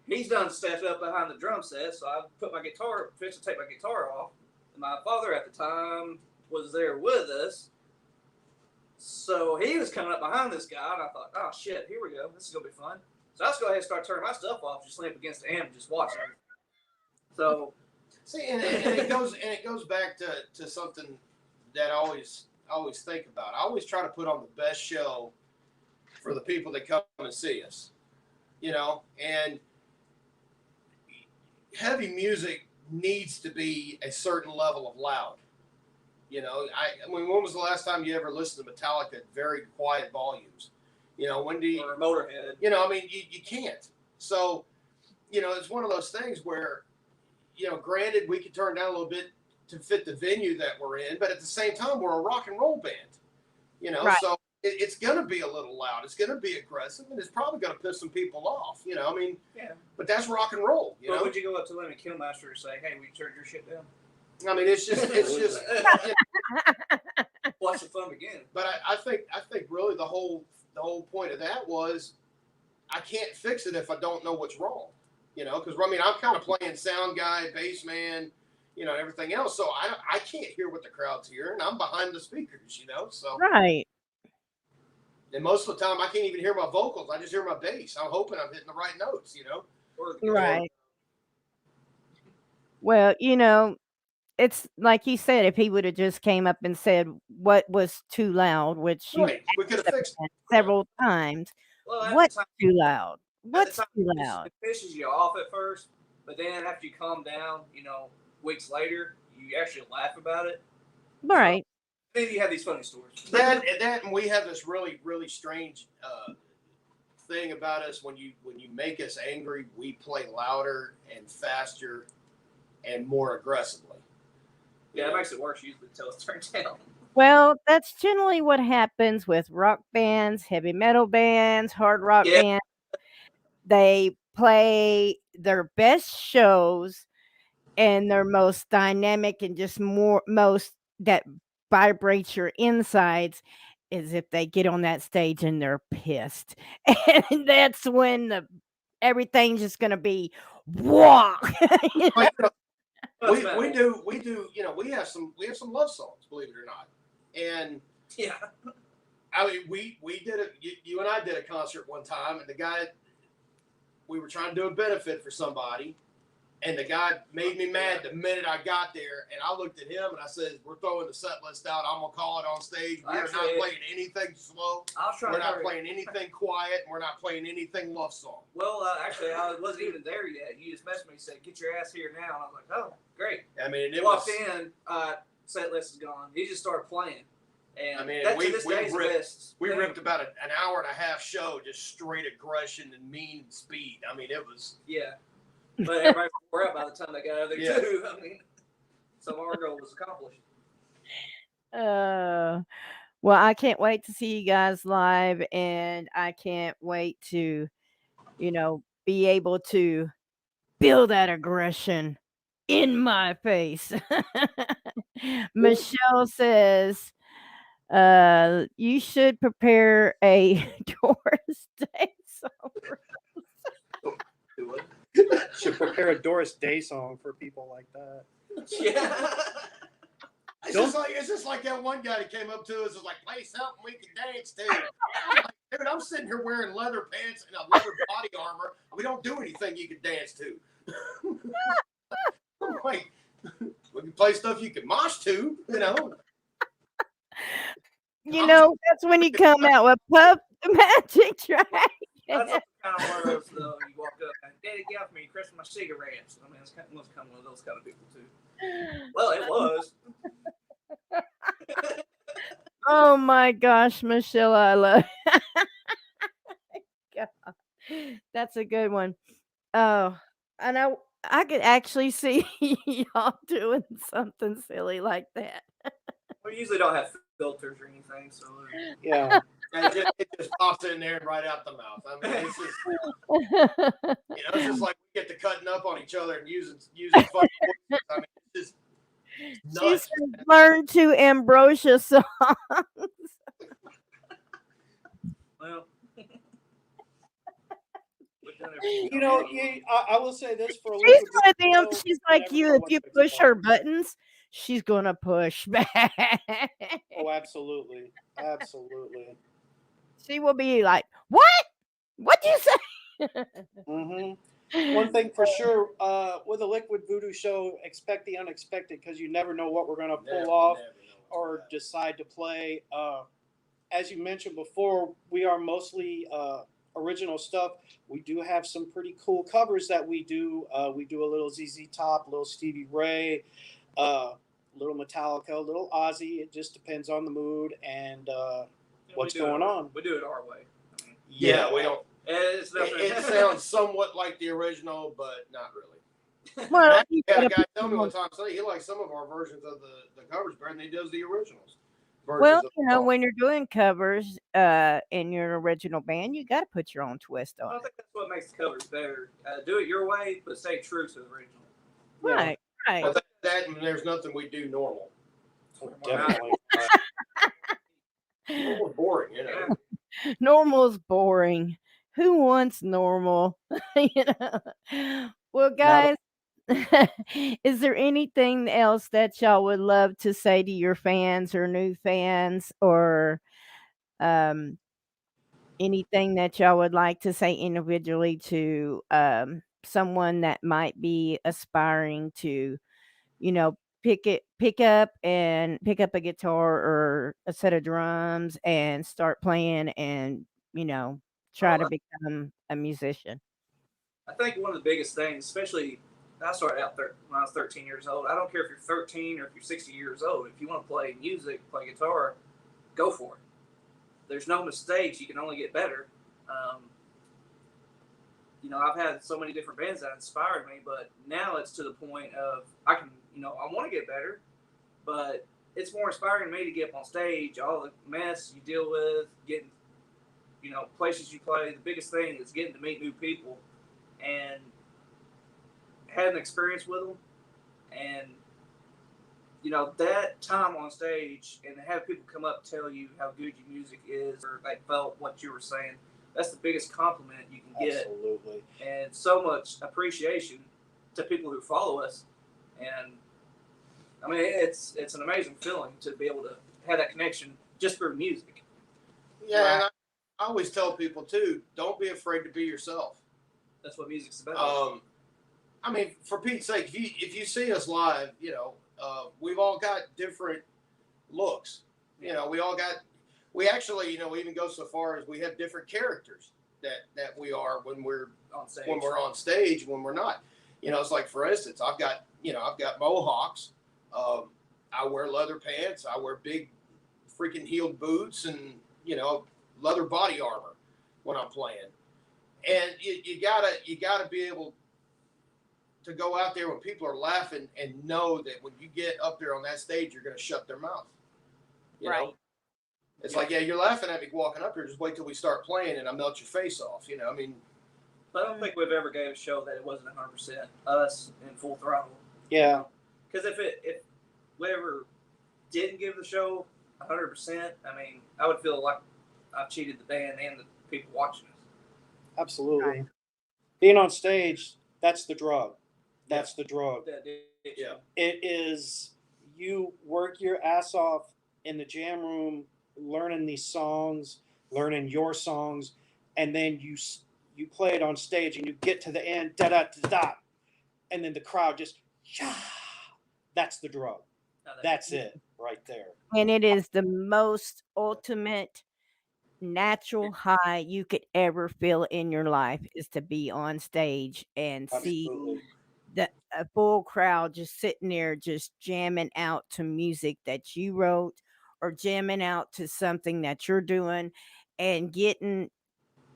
He's done stepped up behind the drum set, so I put my guitar, fixed to take my guitar off. And my father at the time was there with us. So he was coming up behind this guy, and I thought, oh shit, here we go. This is going to be fun. So I just go ahead and start turning my stuff off, just lean up against the amp and just watch it. So, see, and it goes back to something that I always think about. I always try to put on the best show for the people that come and see us, and heavy music needs to be a certain level of loud. When was the last time you ever listened to Metallica at very quiet volumes? When do you, or Motorhead? You can't. So, it's one of those things where, granted, we could turn down a little bit to fit the venue that we're in, but at the same time, we're a rock and roll band, Right. So it's going to be a little loud. It's going to be aggressive, and it's probably going to piss some people off, Yeah. But that's rock and roll, But would you go up to Lemon Killmaster and say, hey, we turned your shit down? I mean, it's just Watch the fun begin. But I think really the whole point of that was I can't fix it if I don't know what's wrong, because I'm kind of playing sound guy, bass man, everything else. So I can't hear what the crowd's hearing. I'm behind the speakers, so. Right. And most of the time I can't even hear my vocals. I just hear my bass. I'm hoping I'm hitting the right notes, Right. Well, it's like you said, if he would have just came up and said what was too loud, which you Right. We could have fixed it. several times. Well, at What's the time, too loud? What's at the too time, loud? it pisses you off at first, But then after you calm down, weeks later, you actually laugh about it. Right. So, then you have these funny stories. And we have this really, really strange thing about us. When you make us angry, we play louder and faster and more aggressively. Yeah, it makes it worse usually until it's turned down. Well, that's generally what happens with rock bands, heavy metal bands, hard rock Yeah. bands. They play their best shows and their most dynamic and just most that vibrates your insides is if they get on that stage and they're pissed. And that's when everything's just gonna be wah. You know? But, we do we have some love songs, believe it or not, and yeah. I mean we did it. You and I did a concert one time, and the guy, we were trying to do a benefit for somebody, and the guy made me mad the minute I got there, and I looked at him and I said, "We're throwing the set list out. I'm gonna call it on stage. We're not playing anything slow. We're not playing anything quiet. And we're not playing anything love song." Well, actually, I wasn't even there yet. You just messaged me and said, "Get your ass here now." And I was like, "Oh, great." I mean, it walked was, in, set list is gone. He just started playing. And I mean, we ripped about an hour and a half show, just straight aggression and mean speed. I mean, it was. Yeah. But everybody wore out by the time they got out of there, Yeah. too. I mean, so our goal was accomplished. Well, I can't wait to see you guys live, and I can't wait to, be able to feel that aggression in my face. Michelle says, you should prepare a Doris Day song. Should prepare a Doris Day song for people like that. Yeah. It's just like that one guy that came up to us and was like, "Play something we can dance to." I'm like, "Dude, I'm sitting here wearing leather pants and a leather body armor. We don't do anything you can dance to." I'm like, we can play stuff you can mosh to, That's when you come out with Puff the Magic Dragon. That's kind of one of those, though. You walk up and, "Daddy, get off me, crush my cigarettes." I mean, it's kind of one of those kind of people, too. Well, it was. Oh my gosh, Michelle, I love God. That's a good one. Oh, and I could actually see y'all doing something silly like that. We usually don't have filters or anything, so Yeah. And it just pops in there and right out the mouth. I mean, it's just like we get to cutting up on each other and using funny voices. I mean, it's just nuts. She's learned to Ambrosia songs. well. I will say this for a She's little one of bit. them. She's like you. If you push her buttons, she's gonna push back. Oh, absolutely, absolutely. She will be like, "What? What'd you say?" Mm-hmm. One thing for sure, with a Liquid Voodoo show, expect the unexpected because you never know what we're gonna pull off or decide to play. As you mentioned before, we are mostly original stuff. We do have some pretty cool covers that we do. We do a little ZZ Top, a little Stevie Ray, little Metallica, a little Ozzy. It just depends on the mood and what's going on. We do it our way. Yeah, we don't. It sounds somewhat like the original, but not really. Well, you had a guy tell me one time, he likes some of our versions of the covers better than he does the originals. Well, when you're doing covers in your original band, you got to put your own twist on I think that's what makes the covers better. Do it your way, but stay true to the original. Right, right. I think that and there's nothing we do normal. Definitely. Normal boring, Normal's boring. Who wants normal? Well, guys, is there anything else that y'all would love to say to your fans or new fans, or anything that y'all would like to say individually to someone that might be aspiring to, pick up a guitar or a set of drums and start playing and, try to become a musician? I think one of the biggest things, especially I started out when I was 13 years old. I don't care if you're 13 or if you're 60 years old. If you want to play music, play guitar, go for it. There's no mistakes. You can only get better. I've had so many different bands that inspired me, but now it's to the point of I want to get better, but it's more inspiring to me to get up on stage, all the mess you deal with, getting, places you play. The biggest thing is getting to meet new people and had an experience with them, and that time on stage and have people come up and tell you how good your music is or they felt what you were saying. That's the biggest compliment you can get. Absolutely. And so much appreciation to people who follow us. And I mean, it's an amazing feeling to be able to have that connection just through music. Yeah, and I always tell people too, don't be afraid to be yourself. That's what music's about. I mean, for Pete's sake, if you see us live, we've all got different looks. We actually, we even go so far as we have different characters that we are when we're on stage, when we're not. It's like, for instance, I've got mohawks. I wear leather pants. I wear big freaking heeled boots and, leather body armor when I'm playing. And you gotta be able to go out there when people are laughing and know that when you get up there on that stage, you're going to shut their mouth. You know? It's like, yeah, you're laughing at me walking up here. Just wait till we start playing and I melt your face off. I mean, I don't think we've ever gave a show that it wasn't 100% us in full throttle. Yeah. Because if we ever didn't give the show 100%, I mean, I would feel like I've cheated the band and the people watching us. Absolutely. Right. Being on stage, that's the drug. That's the drug. Yeah. It is, you work your ass off in the jam room, learning these songs, learning your songs, and then you play it on stage and you get to the end, da-da-da-da, and then the crowd just, yeah, that's the drug. That's it right there. And it is the most ultimate natural high you could ever feel in your life is to be on stage and see a full crowd just sitting there just jamming out to music that you wrote or jamming out to something that you're doing and getting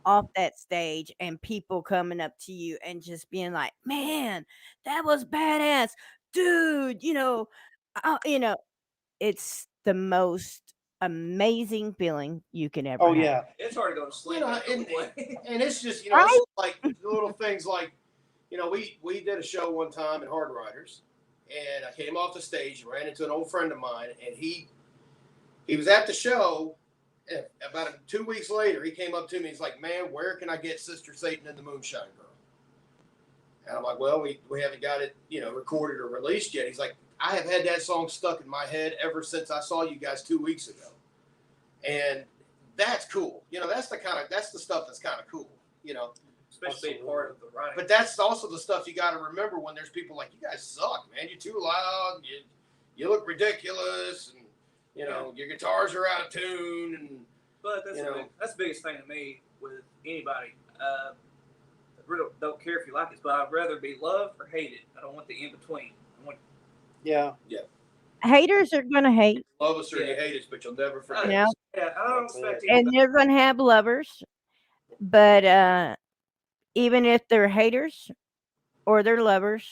off that stage and people coming up to you and just being like, man, that was badass, dude. It's the most amazing feeling you can ever have. Yeah. It's hard to go to sleep. And it's just, Right? it's like little things like, we did a show one time at Hard Riders, and I came off the stage and ran into an old friend of mine, and he was at the show. And about 2 weeks later, he came up to me. He's like, man, where can I get Sister Satan and the Moonshine Girl? And I'm like, well, we haven't got it, recorded or released yet. He's like, I have had that song stuck in my head ever since I saw you guys 2 weeks ago. And that's cool. That's the stuff that's kind of cool, Especially part of the writing. But that's also the stuff you got to remember when there's people like, you guys suck, man. You're too loud. You look ridiculous. And, your guitars are out of tune. But that's the biggest thing to me with anybody. I really don't care if you like it, but I'd rather be loved or hated. I don't want the in-between. Yeah. Haters are gonna hate. Love us or you hate us, but you'll never forget Yeah. us. Yeah, I don't expect And they're gonna have lovers, but even if they're haters or they're lovers,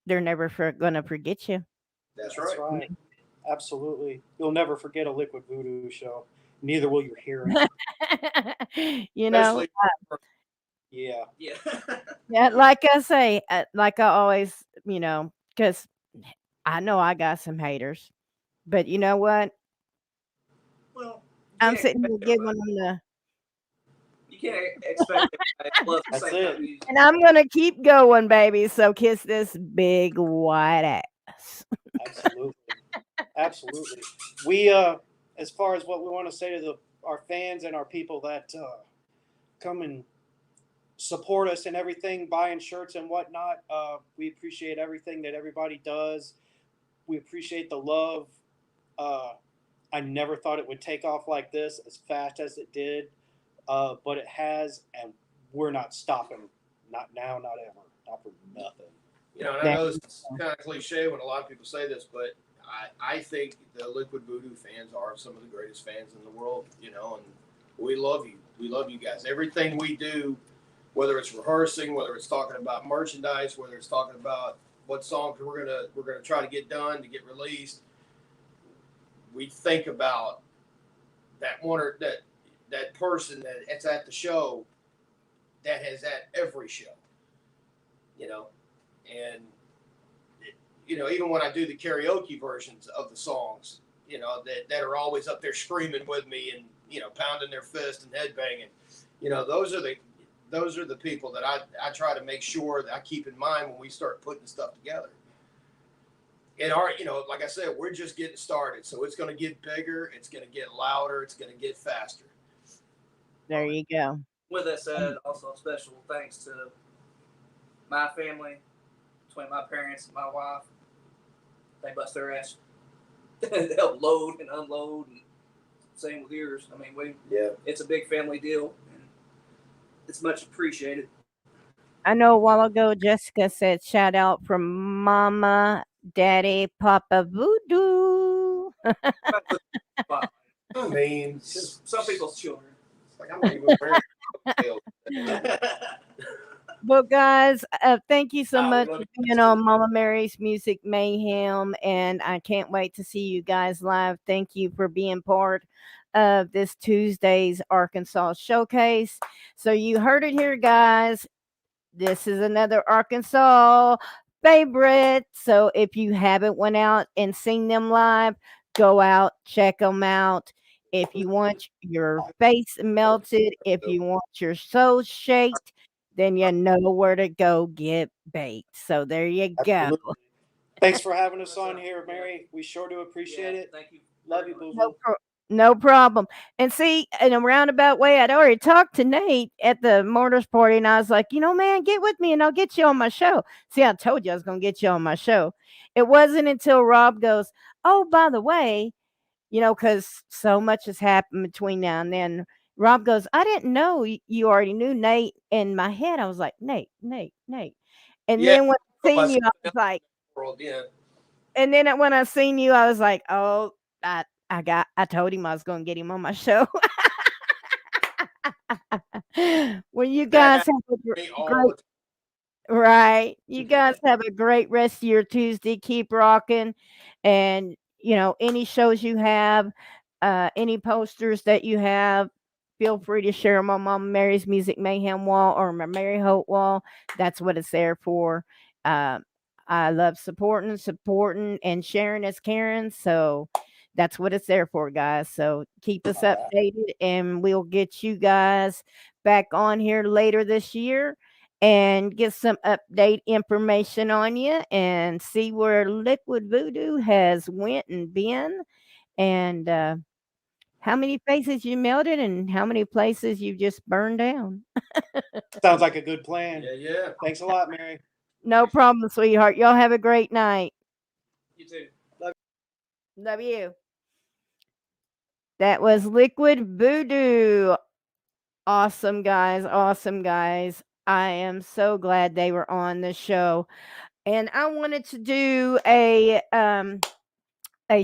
they're never gonna forget you. That's That's right. right. Absolutely. You'll never forget a Liquid Voodoo show. Neither will your hearing. Especially- Yeah. Yeah, like I say, like I always, because I know I got some haters, but you know what? Well, I'm sitting here giving them you can't expect everybody to love the That's same kind it. of music. and I'm gonna keep going, baby. So kiss this big white ass. Absolutely. Absolutely. We, as far as what we want to say to our fans and our people that come and support us and everything, buying shirts and whatnot, we appreciate everything that everybody does. We appreciate the love. I never thought it would take off like this as fast as it did, but it has, and we're not stopping. Not now, not ever, not for nothing. You know, and I know it's kind of cliche when a lot of people say this, but I think the Liquid Voodoo fans are some of the greatest fans in the world, you know, and we love you. We love you guys. Everything we do, whether it's rehearsing, whether it's talking about merchandise, whether it's talking about what songs we're gonna try to get done to get released, we think about that one or that person that's at the show that has at every show, you know, and you know, even when I do the karaoke versions of the songs, you know, that are always up there screaming with me and, you know, pounding their fist and headbanging, you know, those are the people that I try to make sure that I keep in mind when we start putting stuff together. And you know, like I said, we're just getting started. So it's going to get bigger. It's going to get louder. It's going to get faster. There you go. With that said, also special thanks to my family, between my parents and my wife. They bust their ass. They help load and unload, and same with yours. I mean, it's a big family deal, and it's much appreciated. I know a while ago Jessica said shout out from Mama, Daddy, Papa Voodoo. I mean, some people's children. It's like I'm not even wearing. Well, guys, thank you so much love for you being on Mama Mary's Music Mayhem, and I can't wait to see you guys live. Thank you for being part of this Tuesday's Arkansas Showcase. So you heard it here, guys. This is another Arkansas favorite. So if you haven't went out and seen them live, go out, check them out. If you want your face melted, if you want your soul shaked, then you know where to go get baked. So there you go. Absolutely. Thanks for having us on here, Mary. We sure do appreciate it. Thank you. Love you, boo No, boo. no problem. And see, in a roundabout way, I'd already talked to Nate at the Mortars party, and I was like, man, get with me and I'll get you on my show. See, I told you I was going to get you on my show. It wasn't until Rob goes, oh, by the way, because so much has happened between now and then. Rob goes, I didn't know you already knew Nate. In my head, I was like, Nate. And then when I seen you, I was like, and then when I seen you, I was like, oh, I told him I was going to get him on my show. Well, you guys have a great, right. You guys have a great rest of your Tuesday. Keep rocking. And, any shows you have, any posters that you have, feel free to share them on Mama Mary's Music Mayhem wall or my Mary Holt wall. That's what it's there for. I love supporting, and sharing as Karen. So that's what it's there for, guys. So keep us updated, and we'll get you guys back on here later this year and get some update information on you and see where Liquid Voodoo has went and been, and how many places you melted and how many places you just burned down. Sounds like a good plan. Yeah. Thanks a lot, Mary. No problem, sweetheart. Y'all have a great night. You too. Love you. That was Liquid Voodoo. Awesome guys. Awesome guys. I am so glad they were on the show. And I wanted to do a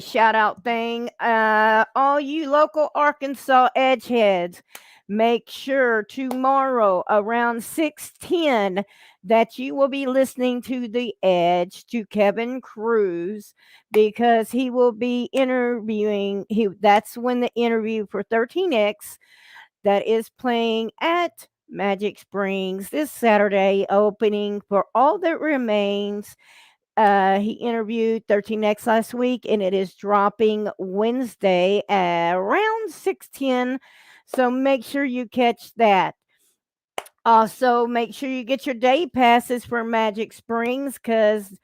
shout out thing. All you local Arkansas edgeheads, make sure tomorrow around 6:10 that you will be listening to The Edge to Kevin Cruz, because he will be interviewing. That's when the interview for 13X that is playing at Magic Springs this Saturday, opening for All That Remains. He interviewed 13X last week, and it is dropping Wednesday at around 6:10. So make sure you catch that. Also, make sure you get your day passes for Magic Springs, because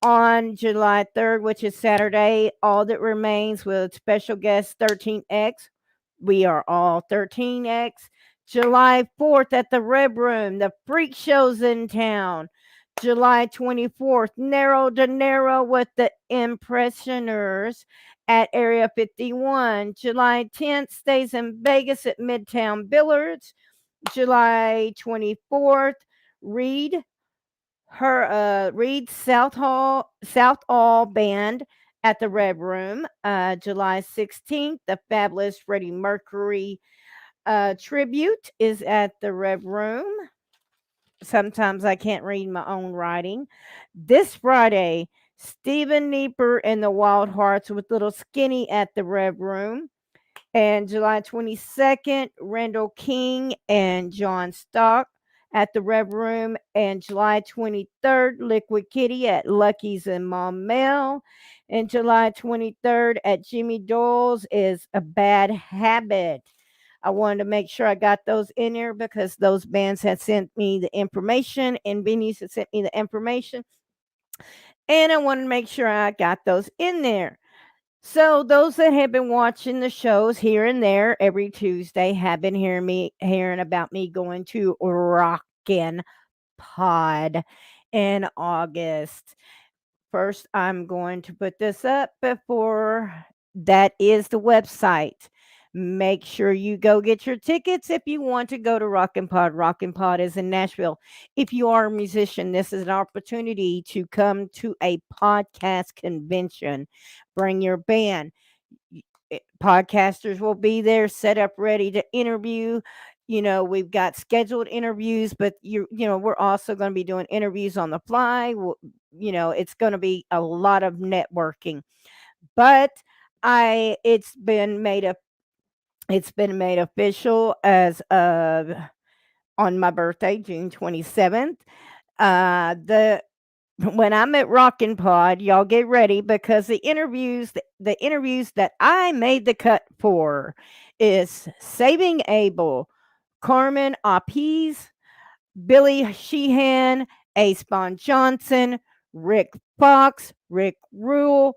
on July 3rd, which is Saturday, All That Remains with special guest 13X. We are all 13X. July 4th at the Red Room, the Freak Show's in town. July 24th, Narrow de Niro with the Impressioners at Area 51. July 10th, stays in Vegas at Midtown Billards. July 24th, Reed her Reed Southall Band at the Red Room, July 16th. The fabulous Freddie Mercury tribute is at the Red Room. Sometimes I can't read my own writing. This Friday, Stephen Nieper and the Wild Hearts with Little Skinny at the Red Room. And July 22nd, Randall King and John Stock at the Red Room. And July 23rd, Liquid Kitty at Lucky's and Mom Mel. And July 23rd at Jimmy Dole's is A Bad Habit. I wanted to make sure I got those in there because those bands had sent me the information and venues had sent me the information. And I wanted to make sure I got those in there. So those that have been watching the shows here and there every Tuesday have been hearing about me going to Rockin' Pod in August. First, I'm going to put this up before that is the website. Make sure you go get your tickets if you want to go to Rockin' Pod. Rockin' Pod is in Nashville. If you are a musician, this is an opportunity to come to a podcast convention. Bring your band. Podcasters will be there set up ready to interview. We've got scheduled interviews, but we're also going to be doing interviews on the fly. It's going to be a lot of networking. But it's been made official as of on my birthday, June 27th. When I'm at Rockin' Pod, y'all get ready because the interviews that I made the cut for is Saving Abel, Carmen Appice, Billy Sheehan, Ace Bon Johnson, Rick Fox, Rick Rule,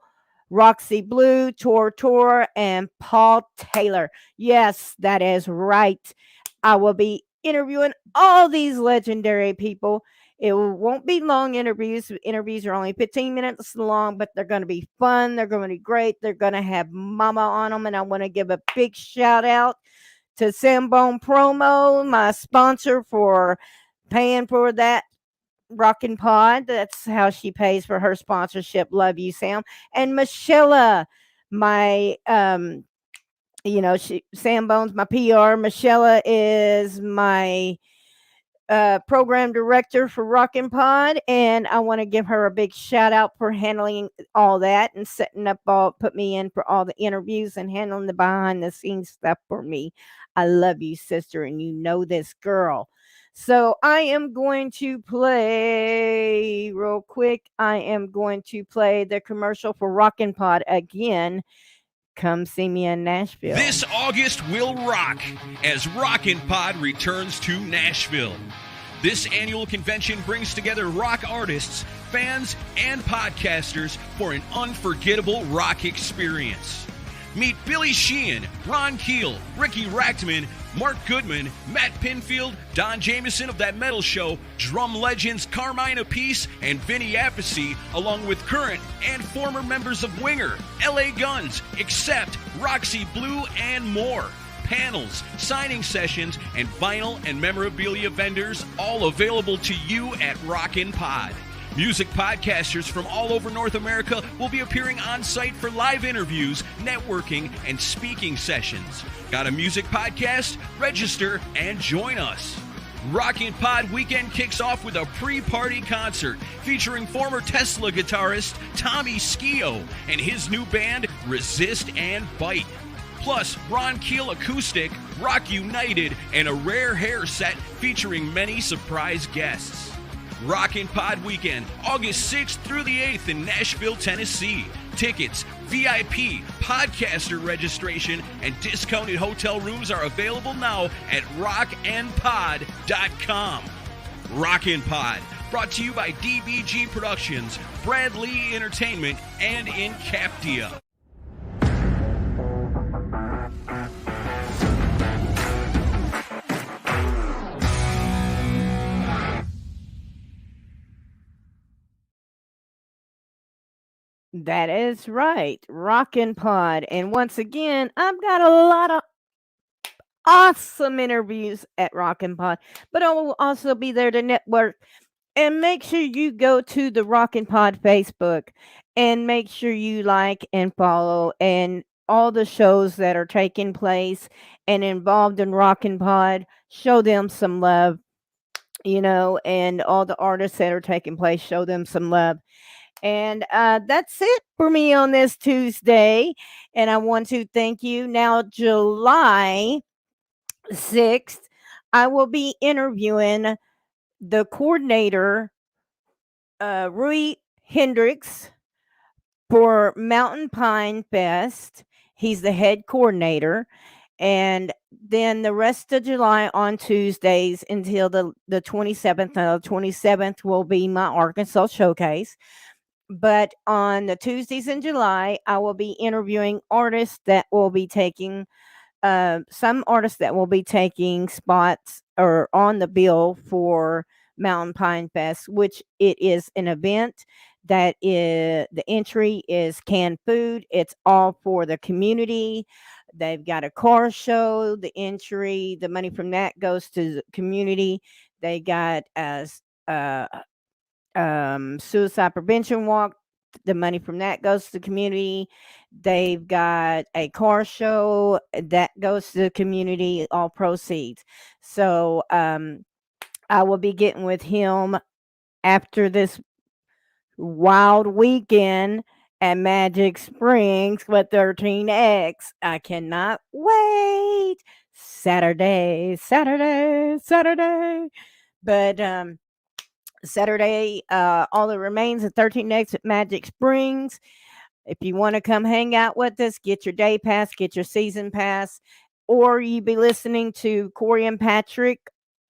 Roxy Blue, Tor, and Paul Taylor. Yes, that is right. I will be interviewing all these legendary people. It won't be long interviews. Interviews are only 15 minutes long, but they're going to be fun. They're going to be great. They're going to have Mama on them. And I want to give a big shout out to Sambone Promo, my sponsor for paying for that Rockin' Pod. That's how she pays for her sponsorship. Love you, Sam. And Michelle, my Sambone's my PR. Michelle is my program director for Rockin' Pod, and I want to give her a big shout out for handling all that and put me in for all the interviews and handling the behind the scenes stuff for me. I love you, sister, and you know this, girl. So I am going to play real quick. I am going to play the commercial for Rockin' Pod again. Come see me in Nashville. This August will rock as Rockin' Pod returns to Nashville. This annual convention brings together rock artists, fans, and podcasters for an unforgettable rock experience. Meet Billy Sheehan, Ron Keel, Ricky Rachtman, Mark Goodman, Matt Pinfield, Don Jameson of That Metal Show, drum legends Carmine Appice and Vinny Appice, along with current and former members of Winger, LA Guns, Accept, Roxy Blue, and more. Panels, signing sessions, and vinyl and memorabilia vendors, all available to you at Rockin' Pod. Music podcasters from all over North America will be appearing on site for live interviews, networking, and speaking sessions. Got a music podcast? Register and join us. Rockin' Pod weekend kicks off with a pre-party concert featuring former Tesla guitarist Tommy Skio and his new band Resist and Bite. Plus, Ron Keel Acoustic, Rock United, and a rare hair set featuring many surprise guests. Rockin' Pod Weekend, August 6th through the 8th in Nashville, Tennessee. Tickets, VIP, podcaster registration, and discounted hotel rooms are available now at rockandpod.com. Rockin' Pod, brought to you by DBG Productions, Brad Lee Entertainment, and in Captia. That is right, Rockin' Pod. And once again, I've got a lot of awesome interviews at Rockin' Pod, but I will also be there to network And make sure you go to the Rockin' Pod Facebook and make sure you like and follow and all the shows that are taking place and involved in Rockin' Pod. Show them some love, and all the artists that are taking place, show them some love. And that's it for me on this Tuesday. And I want to thank you. Now, July 6th, I will be interviewing the coordinator, Rui Hendricks, for Mountain Pine Fest. He's the head coordinator. And then the rest of July on Tuesdays until the 27th. The 27th will be my Arkansas showcase. But on the Tuesdays in July, I will be interviewing artists that will be taking some artists that will be taking spots or on the bill for Mountain Pine Fest, which it is an event that is the entry is canned food. It's all for the community. They've got a car show. The entry, the money from that goes to the community. They got uh, suicide prevention walk. The money from that goes to the community. They've got a car show that goes to the community, all proceeds. So I will be getting with him after this wild weekend at Magic Springs with 13X. I cannot wait. Saturday. But Saturday, all that remains at 13X at Magic Springs. If you want to come hang out with us, get your day pass, get your season pass, or you be listening to Corey and Patrick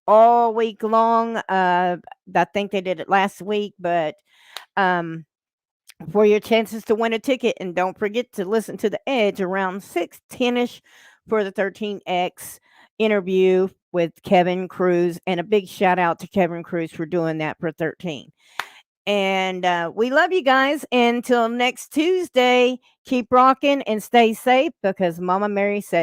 all week long. I think they did it last week, but for your chances to win a ticket. And don't forget to listen to The Edge around 6:10ish for the 13X interview with Kevin Cruz. And a big shout out to Kevin Cruz for doing that for 13. And we love you guys. Until next Tuesday, keep rocking and stay safe because Mama Mary said